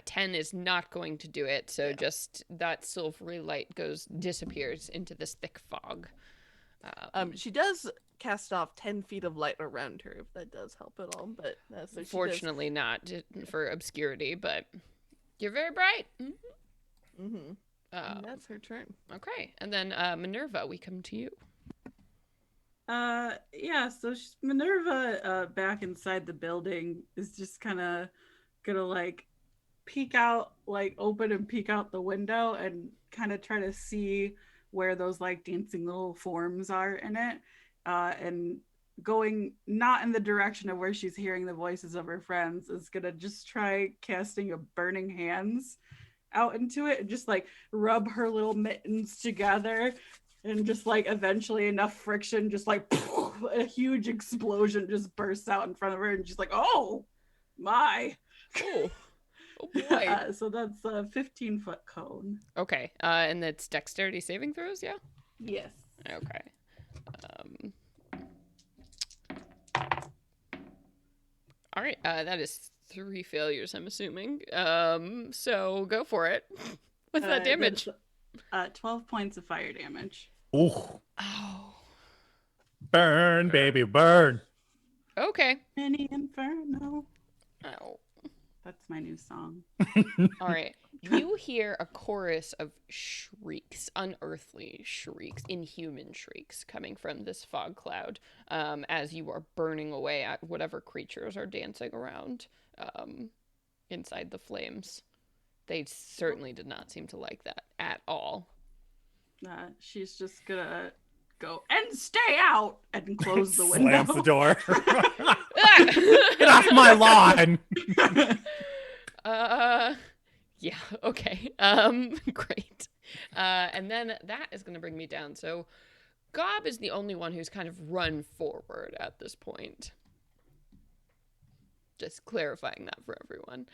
10 is not going to do it, so just that silvery light disappears into this thick fog. She does cast off 10 feet of light around her, if that does help at all. But so Fortunately not for obscurity, but you're very bright. Mm-hmm. And that's her turn. Okay, and then Minerva, we come to you. Yeah, so Minerva back inside the building is just kind of gonna like peek out, like open and peek out the window and kind of try to see where those like dancing little forms are in it, and going not in the direction of where she's hearing the voices of her friends, is gonna just try casting a burning hands out into it and just like rub her little mittens together, and just like eventually enough friction, just like a huge explosion just bursts out in front of her, and she's like, oh my. Oh, oh boy. So that's a 15-foot cone. Okay, and that's dexterity saving throws, yeah? Yes. Okay. All right, that is 3 failures, I'm assuming. So go for it. What's that damage? 12 points of fire damage. Ooh. Oh. Burn, baby, burn. Okay. Mini Inferno. Oh. That's my new song. All right. You hear a chorus of shrieks, unearthly shrieks, inhuman shrieks coming from this fog cloud, as you are burning away at whatever creatures are dancing around inside the flames. They certainly did not seem to like that at all. She's just gonna go and stay out and close the window. Slams the door. Get off my lawn. Yeah, okay. Great. And then that is going to bring me down. So Gob is the only one who's kind of run forward at this point. Just clarifying that for everyone.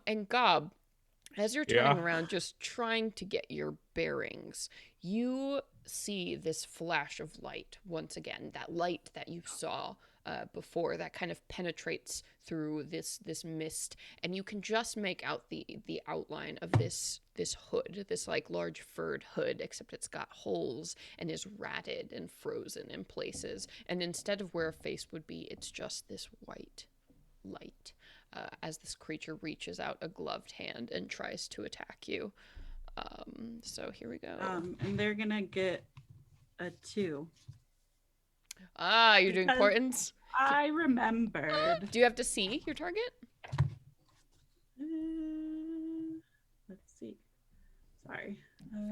And Gob, as you're turning around, just trying to get your bearings, you see this flash of light once again, that light that you saw before, that kind of penetrates through this mist, and you can just make out the outline of this hood, this like large furred hood, except it's got holes and is ratted and frozen in places, and instead of where a face would be, it's just this white light. as this creature reaches out a gloved hand and tries to attack you. So here we go. And they're gonna get a 2. You're doing because- portents? I remembered. Do you have to see your target? Let's see. Sorry.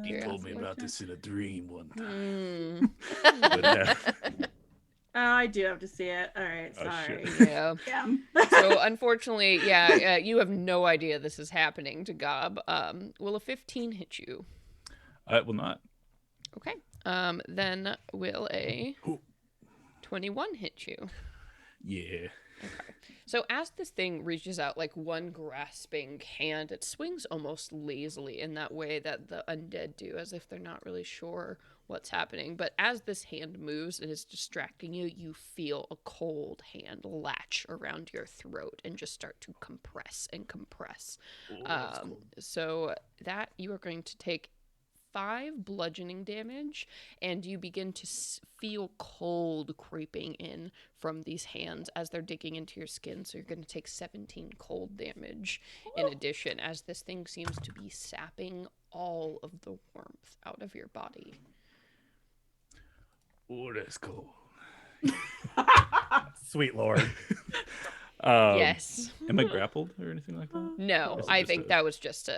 He told me about this in a dream one time. I do have to see it. All right, Oh, sorry. shit. Yeah. Damn. So unfortunately, you have no idea this is happening to Gob. Will a 15 hit you? I will not. Okay. Then will a 21 hit you? Yeah. Okay. So as this thing reaches out like one grasping hand, it swings almost lazily in that way that the undead do, as if they're not really sure what's happening. But as this hand moves and is distracting you, you feel a cold hand latch around your throat and just start to compress and compress. That's cool. So that you are going to take 5 bludgeoning damage, and you begin to feel cold creeping in from these hands as they're digging into your skin. So you're going to take 17 cold damage in addition, as this thing seems to be sapping all of the warmth out of your body. Oh, that's cool. Sweet Lord. Yes. Am I grappled or anything like that? No, Is it I just think a that was just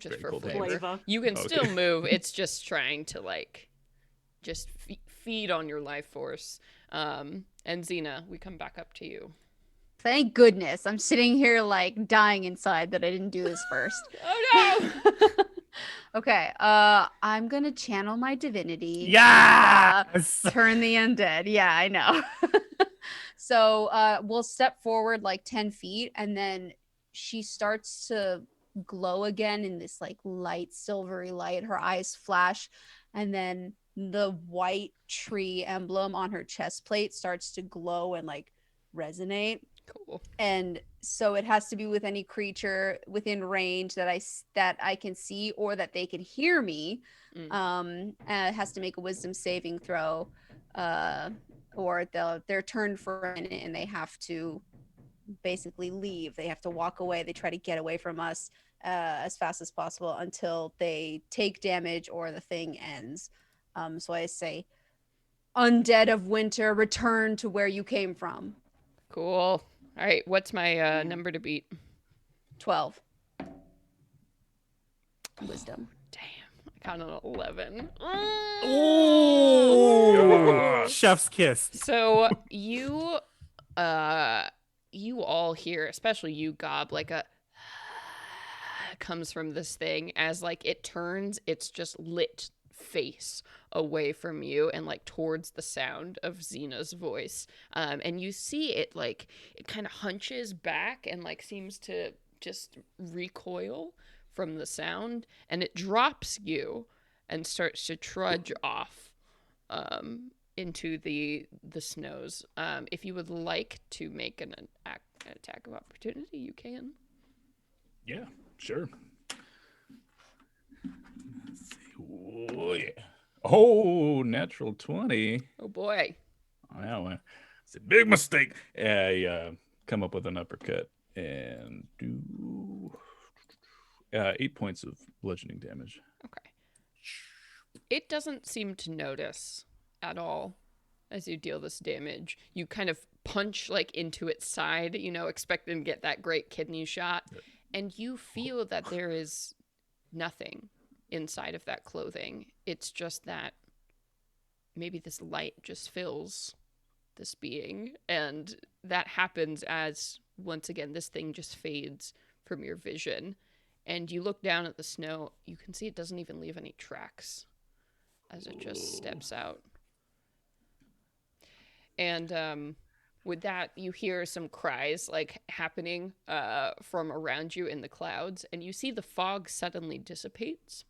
very for cold flavor. Flavor. You can Okay. still move. It's just trying to just feed on your life force. And Xena, we come back up to you. Thank goodness. I'm sitting here dying inside that I didn't do this first. Oh no! Okay. I'm gonna channel my divinity. Yes. Turn the undead. Yeah, I know. So we'll step forward 10 feet, and then she starts to glow again in this light, silvery light. Her eyes flash, and then the white tree emblem on her chest plate starts to glow and resonate. Cool. And so it has to be with any creature within range that I can see, or that they can hear me. And it has to make a wisdom saving throw, or they're turned for a minute and they have to basically leave. They have to walk away. They try to get away from us as fast as possible until they take damage or the thing ends. So I say, undead of winter, return to where you came from. Cool. All right, what's my number to beat? 12. Wisdom. Damn, I got an 11. Oh, chef's kiss. So you all hear, especially you, Gob, a comes from this thing as it turns its just lit face away from you and towards the sound of Xena's voice. And you see it it kind of hunches back and seems to just recoil from the sound, and it drops you and starts to trudge off into the snows. If you would like to make an attack of opportunity, you can. Yeah, sure. Let's see. Oh, yeah. Oh, natural 20. Oh boy. That one. It's a big mistake. I come up with an uppercut and do 8 points of bludgeoning damage. Okay. It doesn't seem to notice at all as you deal this damage. You kind of punch into its side, expecting to get that great kidney shot. And you feel that there is nothing inside of that clothing. It's just that maybe this light just fills this being. And that happens as, once again, this thing just fades from your vision. And you look down at the snow, you can see it doesn't even leave any tracks as it just steps out. And with that, you hear some cries happening from around you in the clouds, and you see the fog suddenly dissipates.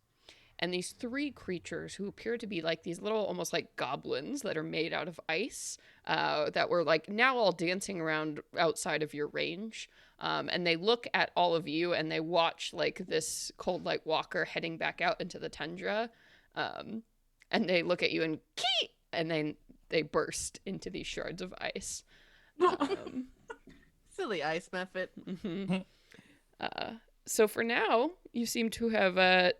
And these 3 creatures, who appear to be these little, almost goblins that are made out of ice, that were now all dancing around outside of your range. And they look at all of you, and they watch this cold light walker heading back out into the tundra. And they look at you and kee! And then they burst into these shards of ice. Silly ice method. Mm-hmm. So for now, you seem to have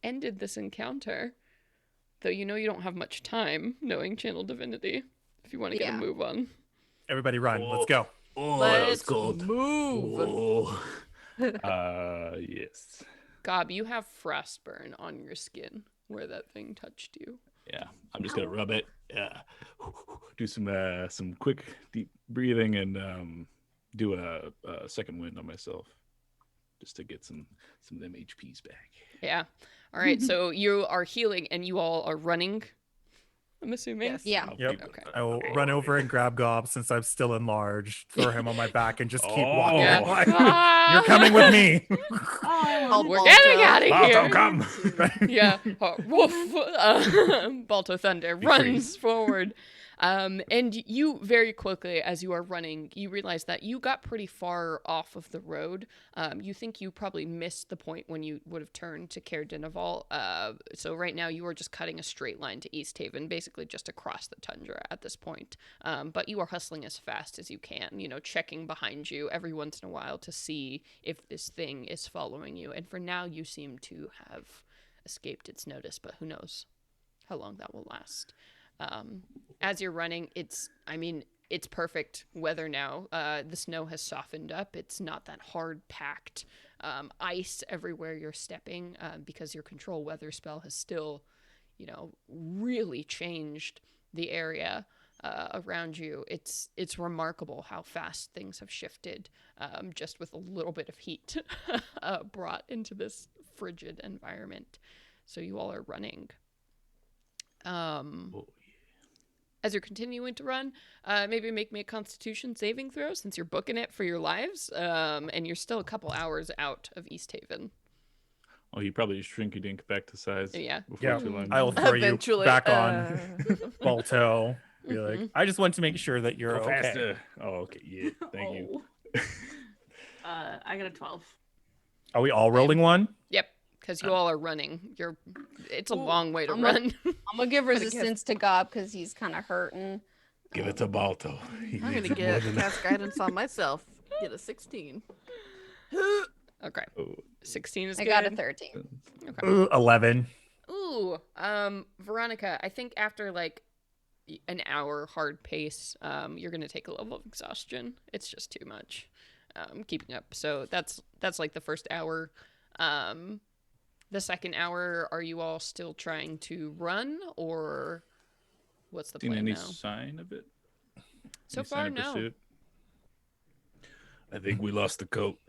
ended this encounter. Though you know you don't have much time, knowing Channel Divinity, if you want to get a Yeah. move on. Everybody run. Let's go. Oh, that was Let's cold. move. Oh. Yes. Gob, you have frostburn on your skin where that thing touched you. Yeah, I'm just gonna rub it. Yeah, do some quick deep breathing and do a second wind on myself, just to get some of them HPs back. Yeah. All right. So you are healing, and you all are running. I'm assuming. Yes. Yeah. I'll Yep. keep- Okay. I will Okay. run over and grab Gob since I'm still enlarged, throw him on my back, and just keep Oh. walking. Yeah. Like, you're coming with me. Oh, I Oh, wanted We're Balto. getting out of Balto, here. come. Yeah. Woof. Balto Thunder Be runs forward. And you very quickly, as you are running, you realize that you got pretty far off of the road. You think you probably missed the point when you would have turned to Caer Dineval. So right now you are just cutting a straight line to East Haven, basically just across the tundra at this point. But you are hustling as fast as you can, checking behind you every once in a while to see if this thing is following you. And for now, you seem to have escaped its notice, but who knows how long that will last. As you're running, it's perfect weather now. The snow has softened up. It's not that hard packed ice everywhere you're stepping because your control weather spell has still, really changed the area around you. It's remarkable how fast things have shifted just with a little bit of heat brought into this frigid environment. So you all are running. Oh, As you're continuing to run, maybe make me a Constitution saving throw since you're booking it for your lives, and you're still a couple hours out of East Haven. oh, you probably shrink dink back to size. Yeah. Before Yeah, too long. I will throw Eventually. you back on Balto. Be like, Mhm. I just want to make sure that you're Go okay. faster. Oh, okay. Yeah. Thank you. I got a 12. Are we all rolling one? Yep, because you all are running. It's a Ooh, long way to I'm run. I'm gonna give Gonna give- resistance to Gob because he's kind of hurting. Give it to Balto. He I'm needs gonna it more get than cast guidance on myself. Get a 16. Okay, Oh, 16 is I good. got a 13. Okay. 11. Ooh, Veronica, I think after like an hour hard pace, you're gonna take a level of exhaustion. It's just too much, keeping up. So that's like the first hour. The second hour, are you all still trying to run, or what's the seen plan any now? sign of it? So Any sign far, of no. pursuit? I think we lost the coat.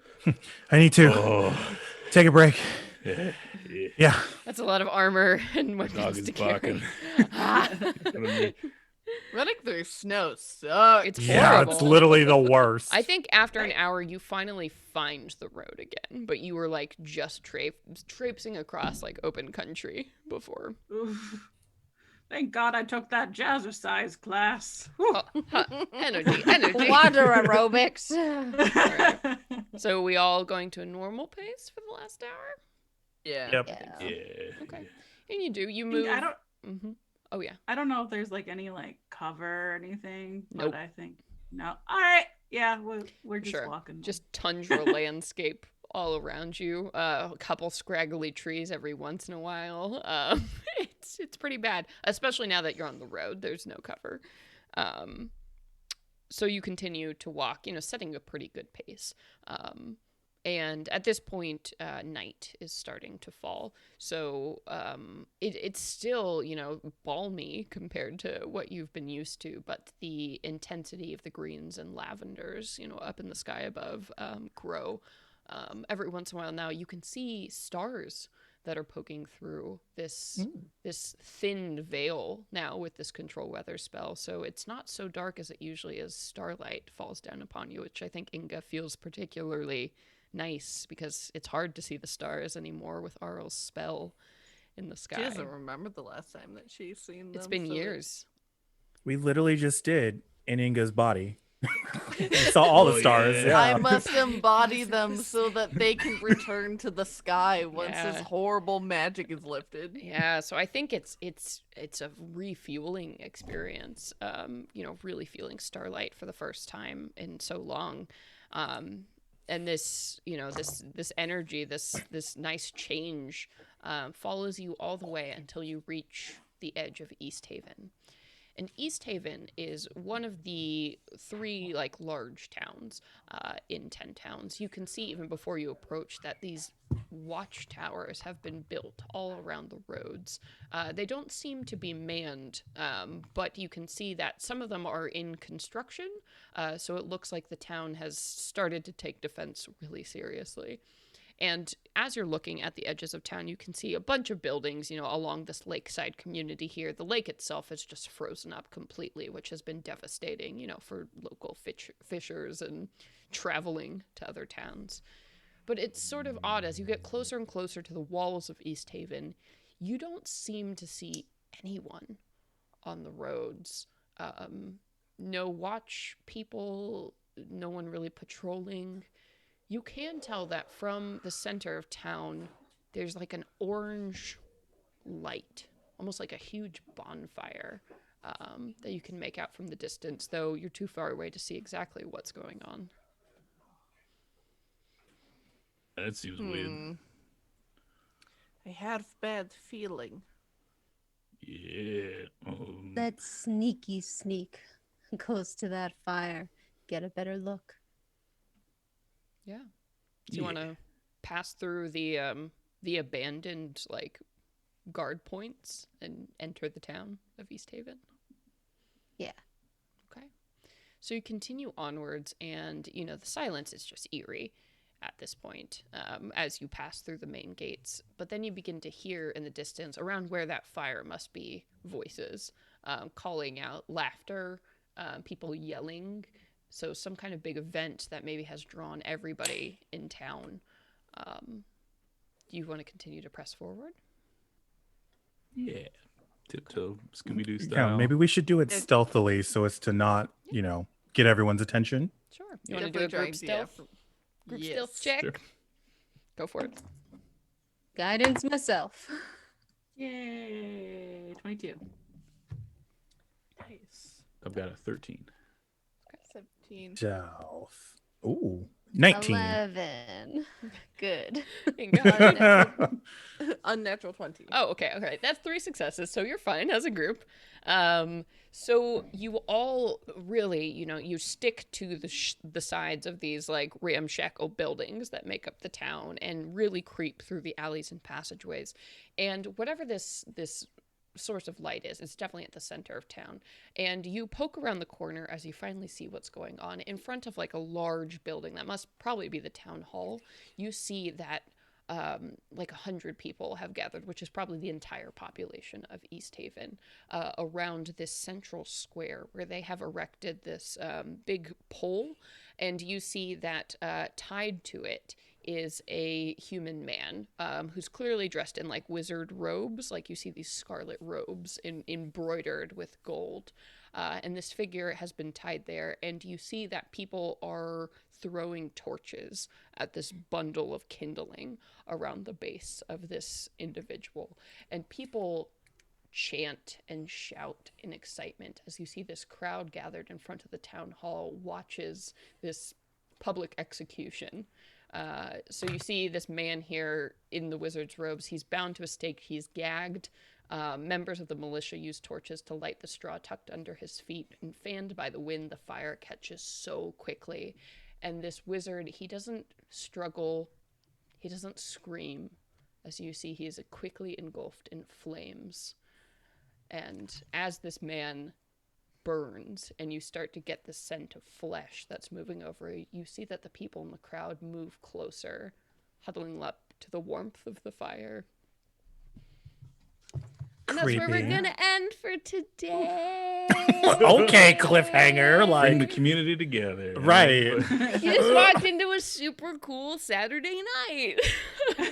I need to Oh, take a break. yeah. Yeah. Yeah. That's a lot of armor and Dog weapons is to carry. barking. Ah, Running through snow sucks. it's Yeah, horrible. it's literally the worst. I think after an hour, you finally find the road again, but you were like just traipsing across like open country before. Oof. Thank God I took that jazzercise class. Oh, huh, energy. Water aerobics. So we all going to a normal pace for the last hour? Yeah. Yep. Yeah. Yeah. Okay. And you do. You move. I don't Mm-hmm. Oh, yeah. I don't know if there's like any like cover or anything, but Nope. I think no. All right. Yeah, we're just Sure. walking. Just tundra landscape all around you. A couple scraggly trees every once in a while. It's pretty bad, especially now that you're on the road. There's no cover. So you continue to walk, setting a pretty good pace. And at this point, night is starting to fall. So it's still, balmy compared to what you've been used to. But the intensity of the greens and lavenders, up in the sky above, grow. Every once in a while now, you can see stars that are poking through this thinned veil now with this control weather spell. So it's not so dark as it usually is. Starlight falls down upon you, which I think Inga feels particularly nice because it's hard to see the stars anymore with Auril's spell in the sky. She doesn't remember the last time that she's seen them. It's been so years. We literally just did in Inga's body. You saw all the Oh, stars. yeah. Yeah. I must embody them so that they can return to the sky once Yeah. this horrible magic is lifted. Yeah, so I think it's a refueling experience. Really feeling starlight for the first time in so long. And this energy, this nice change follows you all the way until you reach the edge of East Haven. And East Haven is one of the 3 large towns in 10 towns. You can see even before you approach that these watchtowers have been built all around the roads. They don't seem to be manned, but you can see that some of them are in construction. So it looks like the town has started to take defense really seriously. And as you're looking at the edges of town, you can see a bunch of buildings, along this lakeside community here. The lake itself is just frozen up completely, which has been devastating, for local fishers and traveling to other towns. But it's sort of odd as you get closer and closer to the walls of East Haven, you don't seem to see anyone on the roads. No watch people, no one really patrolling. You can tell that from the center of town, there's an orange light, almost like a huge bonfire that you can make out from the distance, though you're too far away to see exactly what's going on. That seems weird. I have bad feeling. Yeah. Let's sneaky sneak close to that fire. Get a better look. Yeah. Do you want to pass through the abandoned guard points and enter the town of East Haven? Yeah. Okay. So you continue onwards, and the silence is just eerie at this point as you pass through the main gates. But then you begin to hear in the distance, around where that fire must be, voices calling out, laughter, people yelling. So some kind of big event that maybe has drawn everybody in town. Do you want to continue to press forward? Yeah. Tiptoe, Scooby-Doo style. Yeah, maybe we should do it stealthily so as to not, get everyone's attention. Sure. You want to do a group stealth? Group stealth check? Sure. Go for it. Guidance myself. Yay! 22. Nice. I've got a 13. 17. Stealth. Ooh, 19. 11. Good. Unnatural 20. Oh, okay. That's 3 successes, so you're fine as a group. So you all really, you stick to the sides of these ramshackle buildings that make up the town and really creep through the alleys and passageways. And whatever this source of light is, it's definitely at the center of town. And you poke around the corner as you finally see what's going on. In front of a large building that must probably be the town hall, you see that 100 people have gathered, which is probably the entire population of East Haven, around this central square where they have erected this big pole. And you see that tied to it is a human man who's clearly dressed in wizard robes. You see these scarlet robes embroidered with gold. And this figure has been tied there, and you see that people are throwing torches at this bundle of kindling around the base of this individual. And people chant and shout in excitement as you see this crowd gathered in front of the town hall watches this public execution. So you see this man here in the wizard's robes. He's bound to a stake. He's gagged. Members of the militia use torches to light the straw tucked under his feet, and fanned by the wind, the fire catches so quickly. And this wizard, he doesn't struggle, he doesn't scream. As you see, he is quickly engulfed in flames. And as this man burns and you start to get the scent of flesh that's moving over, you see that the people in the crowd move closer, huddling up to the warmth of the fire. And that's where we're gonna end for today. Okay, cliffhanger. Bring the community together. Right. You just walked into a super cool Saturday night.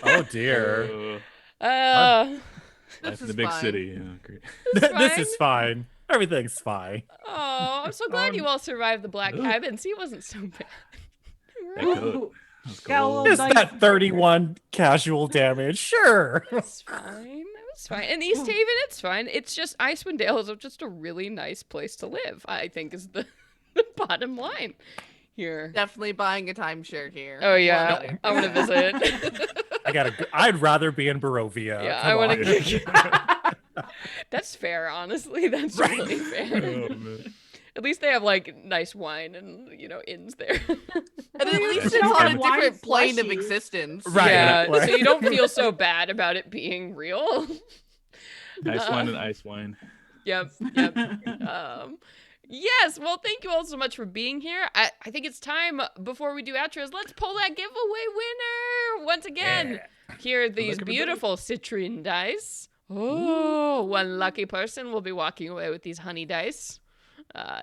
Oh dear. Life in is the big fine. city. Yeah, great. This is fine. Everything's fine. Oh, I'm so glad you all survived the black cabin. See, it wasn't so bad. That could. That's Got a cool. little Just dice that in 31 casual damage. Sure. It's fine. It's fine. In East Haven, it's fine. It's just Icewind Dale is just a really nice place to live, I think is the bottom line here. Definitely buying a timeshare here. Oh, yeah. One. I want to visit. I'd rather be in Barovia. Yeah, Come I want on. to. That's fair, honestly. That's Right. really fair. Oh, man. At least they have like nice wine and inns there. And at least They it's don't on a have wine different plane of slushies. existence. Right. Yeah, Like- so you don't feel so bad about it being real. Ice wine and ice wine. Yep. Yes, well, thank you all so much for being here. I think it's time, before we do outros, let's pull that giveaway winner once again. Here are these Look at beautiful citrine dice. Oh, one lucky person will be walking away with these honey dice.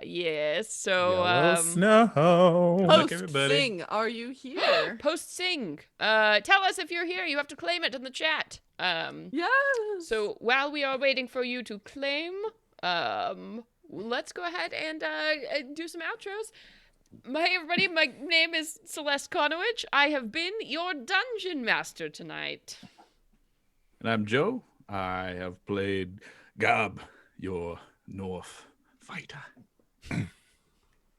Yes, so Yellow snow. Look, Post everybody. sing, are you here? post sing. Tell us if you're here. You have to claim it in the chat. Yes. So while we are waiting for you to claim, let's go ahead and do some outros. Hey everybody, my name is Celeste Konowich. I have been your dungeon master tonight. And I'm Joe. I have played Gob, your North fighter.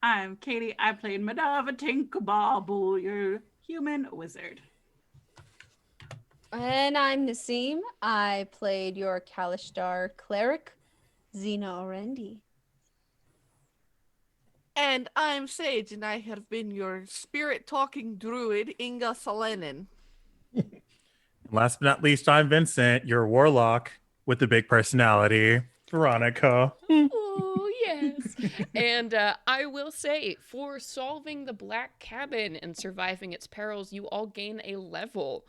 I'm Katie. I played Madava Tinkabobble, your human wizard. And I'm Nassim. I played your Kalishtar cleric, Xena Orendi. And I'm Sage, and I have been your spirit-talking druid, Inga Salenin. Last but not least, I'm Vincent, your warlock with the big personality, Veronica. Oh, yes. And I will say, for solving the black cabin and surviving its perils, you all gain a level.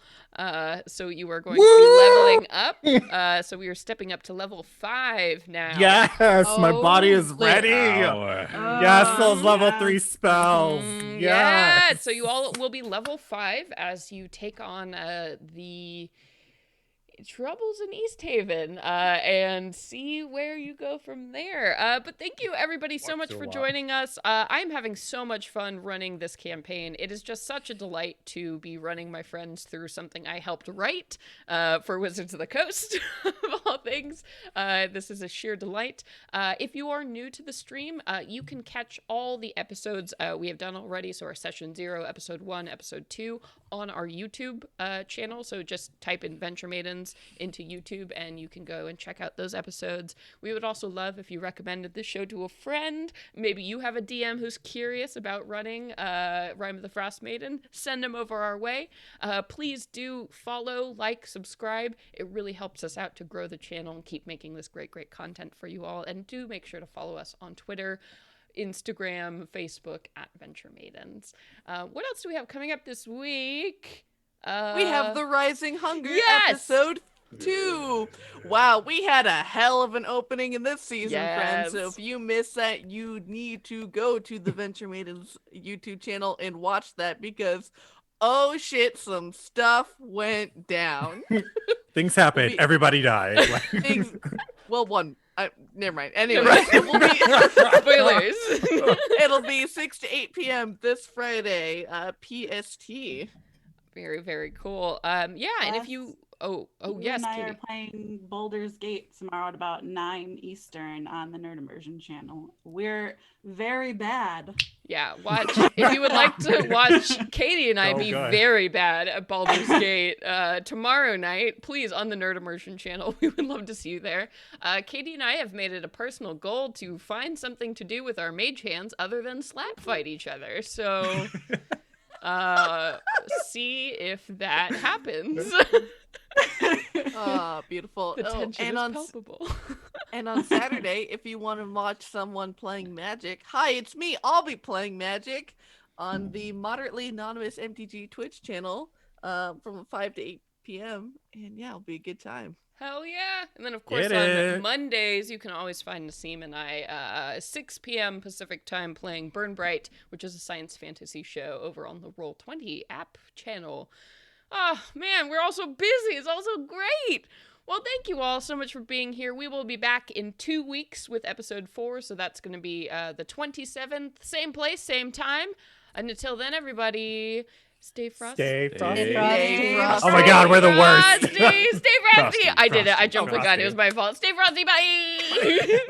So you are going to be leveling up. So we are stepping up to level 5 now. Yes, my body is Oh, ready. Power. Yes, those level yeah. 3 spells. Mm, Yes. yeah. So you all will be level 5 as you take on the troubles in East Haven and see where you go from there. But thank you everybody so much for joining us. I'm having so much fun running this campaign. It is just such a delight to be running my friends through something I helped write for Wizards of the Coast, of all things. This is a sheer delight. If you are new to the stream, you can catch all the episodes we have done already. So our session 0, episode 1, episode 2 on our YouTube channel. So just type in Venture Maidens into YouTube and you can go and check out those episodes. We would also love if you recommended this show to a friend. Maybe you have a DM who's curious about running Rime of the Frostmaiden. Send them over our way. Please do follow, like, subscribe. It really helps us out to grow the channel and keep making this great content for you all. And do make sure to follow us on Twitter, Instagram, Facebook at Venture Maidens. What else do we have coming up this week? We have the Rising Hunger yes! episode 2. Wow, we had a hell of an opening in this season, friends. So Yes. if you missed that, you need to go to the Venture Maidens YouTube channel and watch that because, oh shit, some stuff went down. Things happened. We- Everybody died. Things, well, never mind. Anyway, Never mind. it will be, Spoilers. it'll be 6 to 8 p.m. this Friday, PST. Very cool. And if you You yes, and I Katie. are playing Baldur's Gate tomorrow at about 9 Eastern on the Nerd Immersion channel. We're very bad. Yeah, watch if you would like to watch Katie and I Oh, be God. very bad at Baldur's Gate tomorrow night. Please on the Nerd Immersion channel. We would love to see you there. Katie and I have made it a personal goal to find something to do with our mage hands other than slap fight each other. So see if that happens. Ah, beautiful. The Oh, tension and is on palpable. And on Saturday, if you want to watch someone playing Magic, hi, it's me. I'll be playing Magic on the Moderately Anonymous MTG Twitch channel from 5 to 8 p.m. And yeah, it'll be a good time. Hell yeah. And then, of course, Get on it. Mondays, you can always find Nassim and I 6 p.m. Pacific time playing Burn Bright, which is a science fantasy show over on the Roll20 app channel. Oh, man, we're all so busy. It's all so great. Well, thank you all so much for being here. We will be back in 2 weeks with episode 4, so that's going to be the 27th. Same place, same time. And until then, everybody, stay frosty. Stay frosty. Stay frosty. Oh my God, we're the worst. Stay frosty. Frosty, I did it. I frosty, jumped the gun. frosty. It was my fault. Stay frosty. Bye.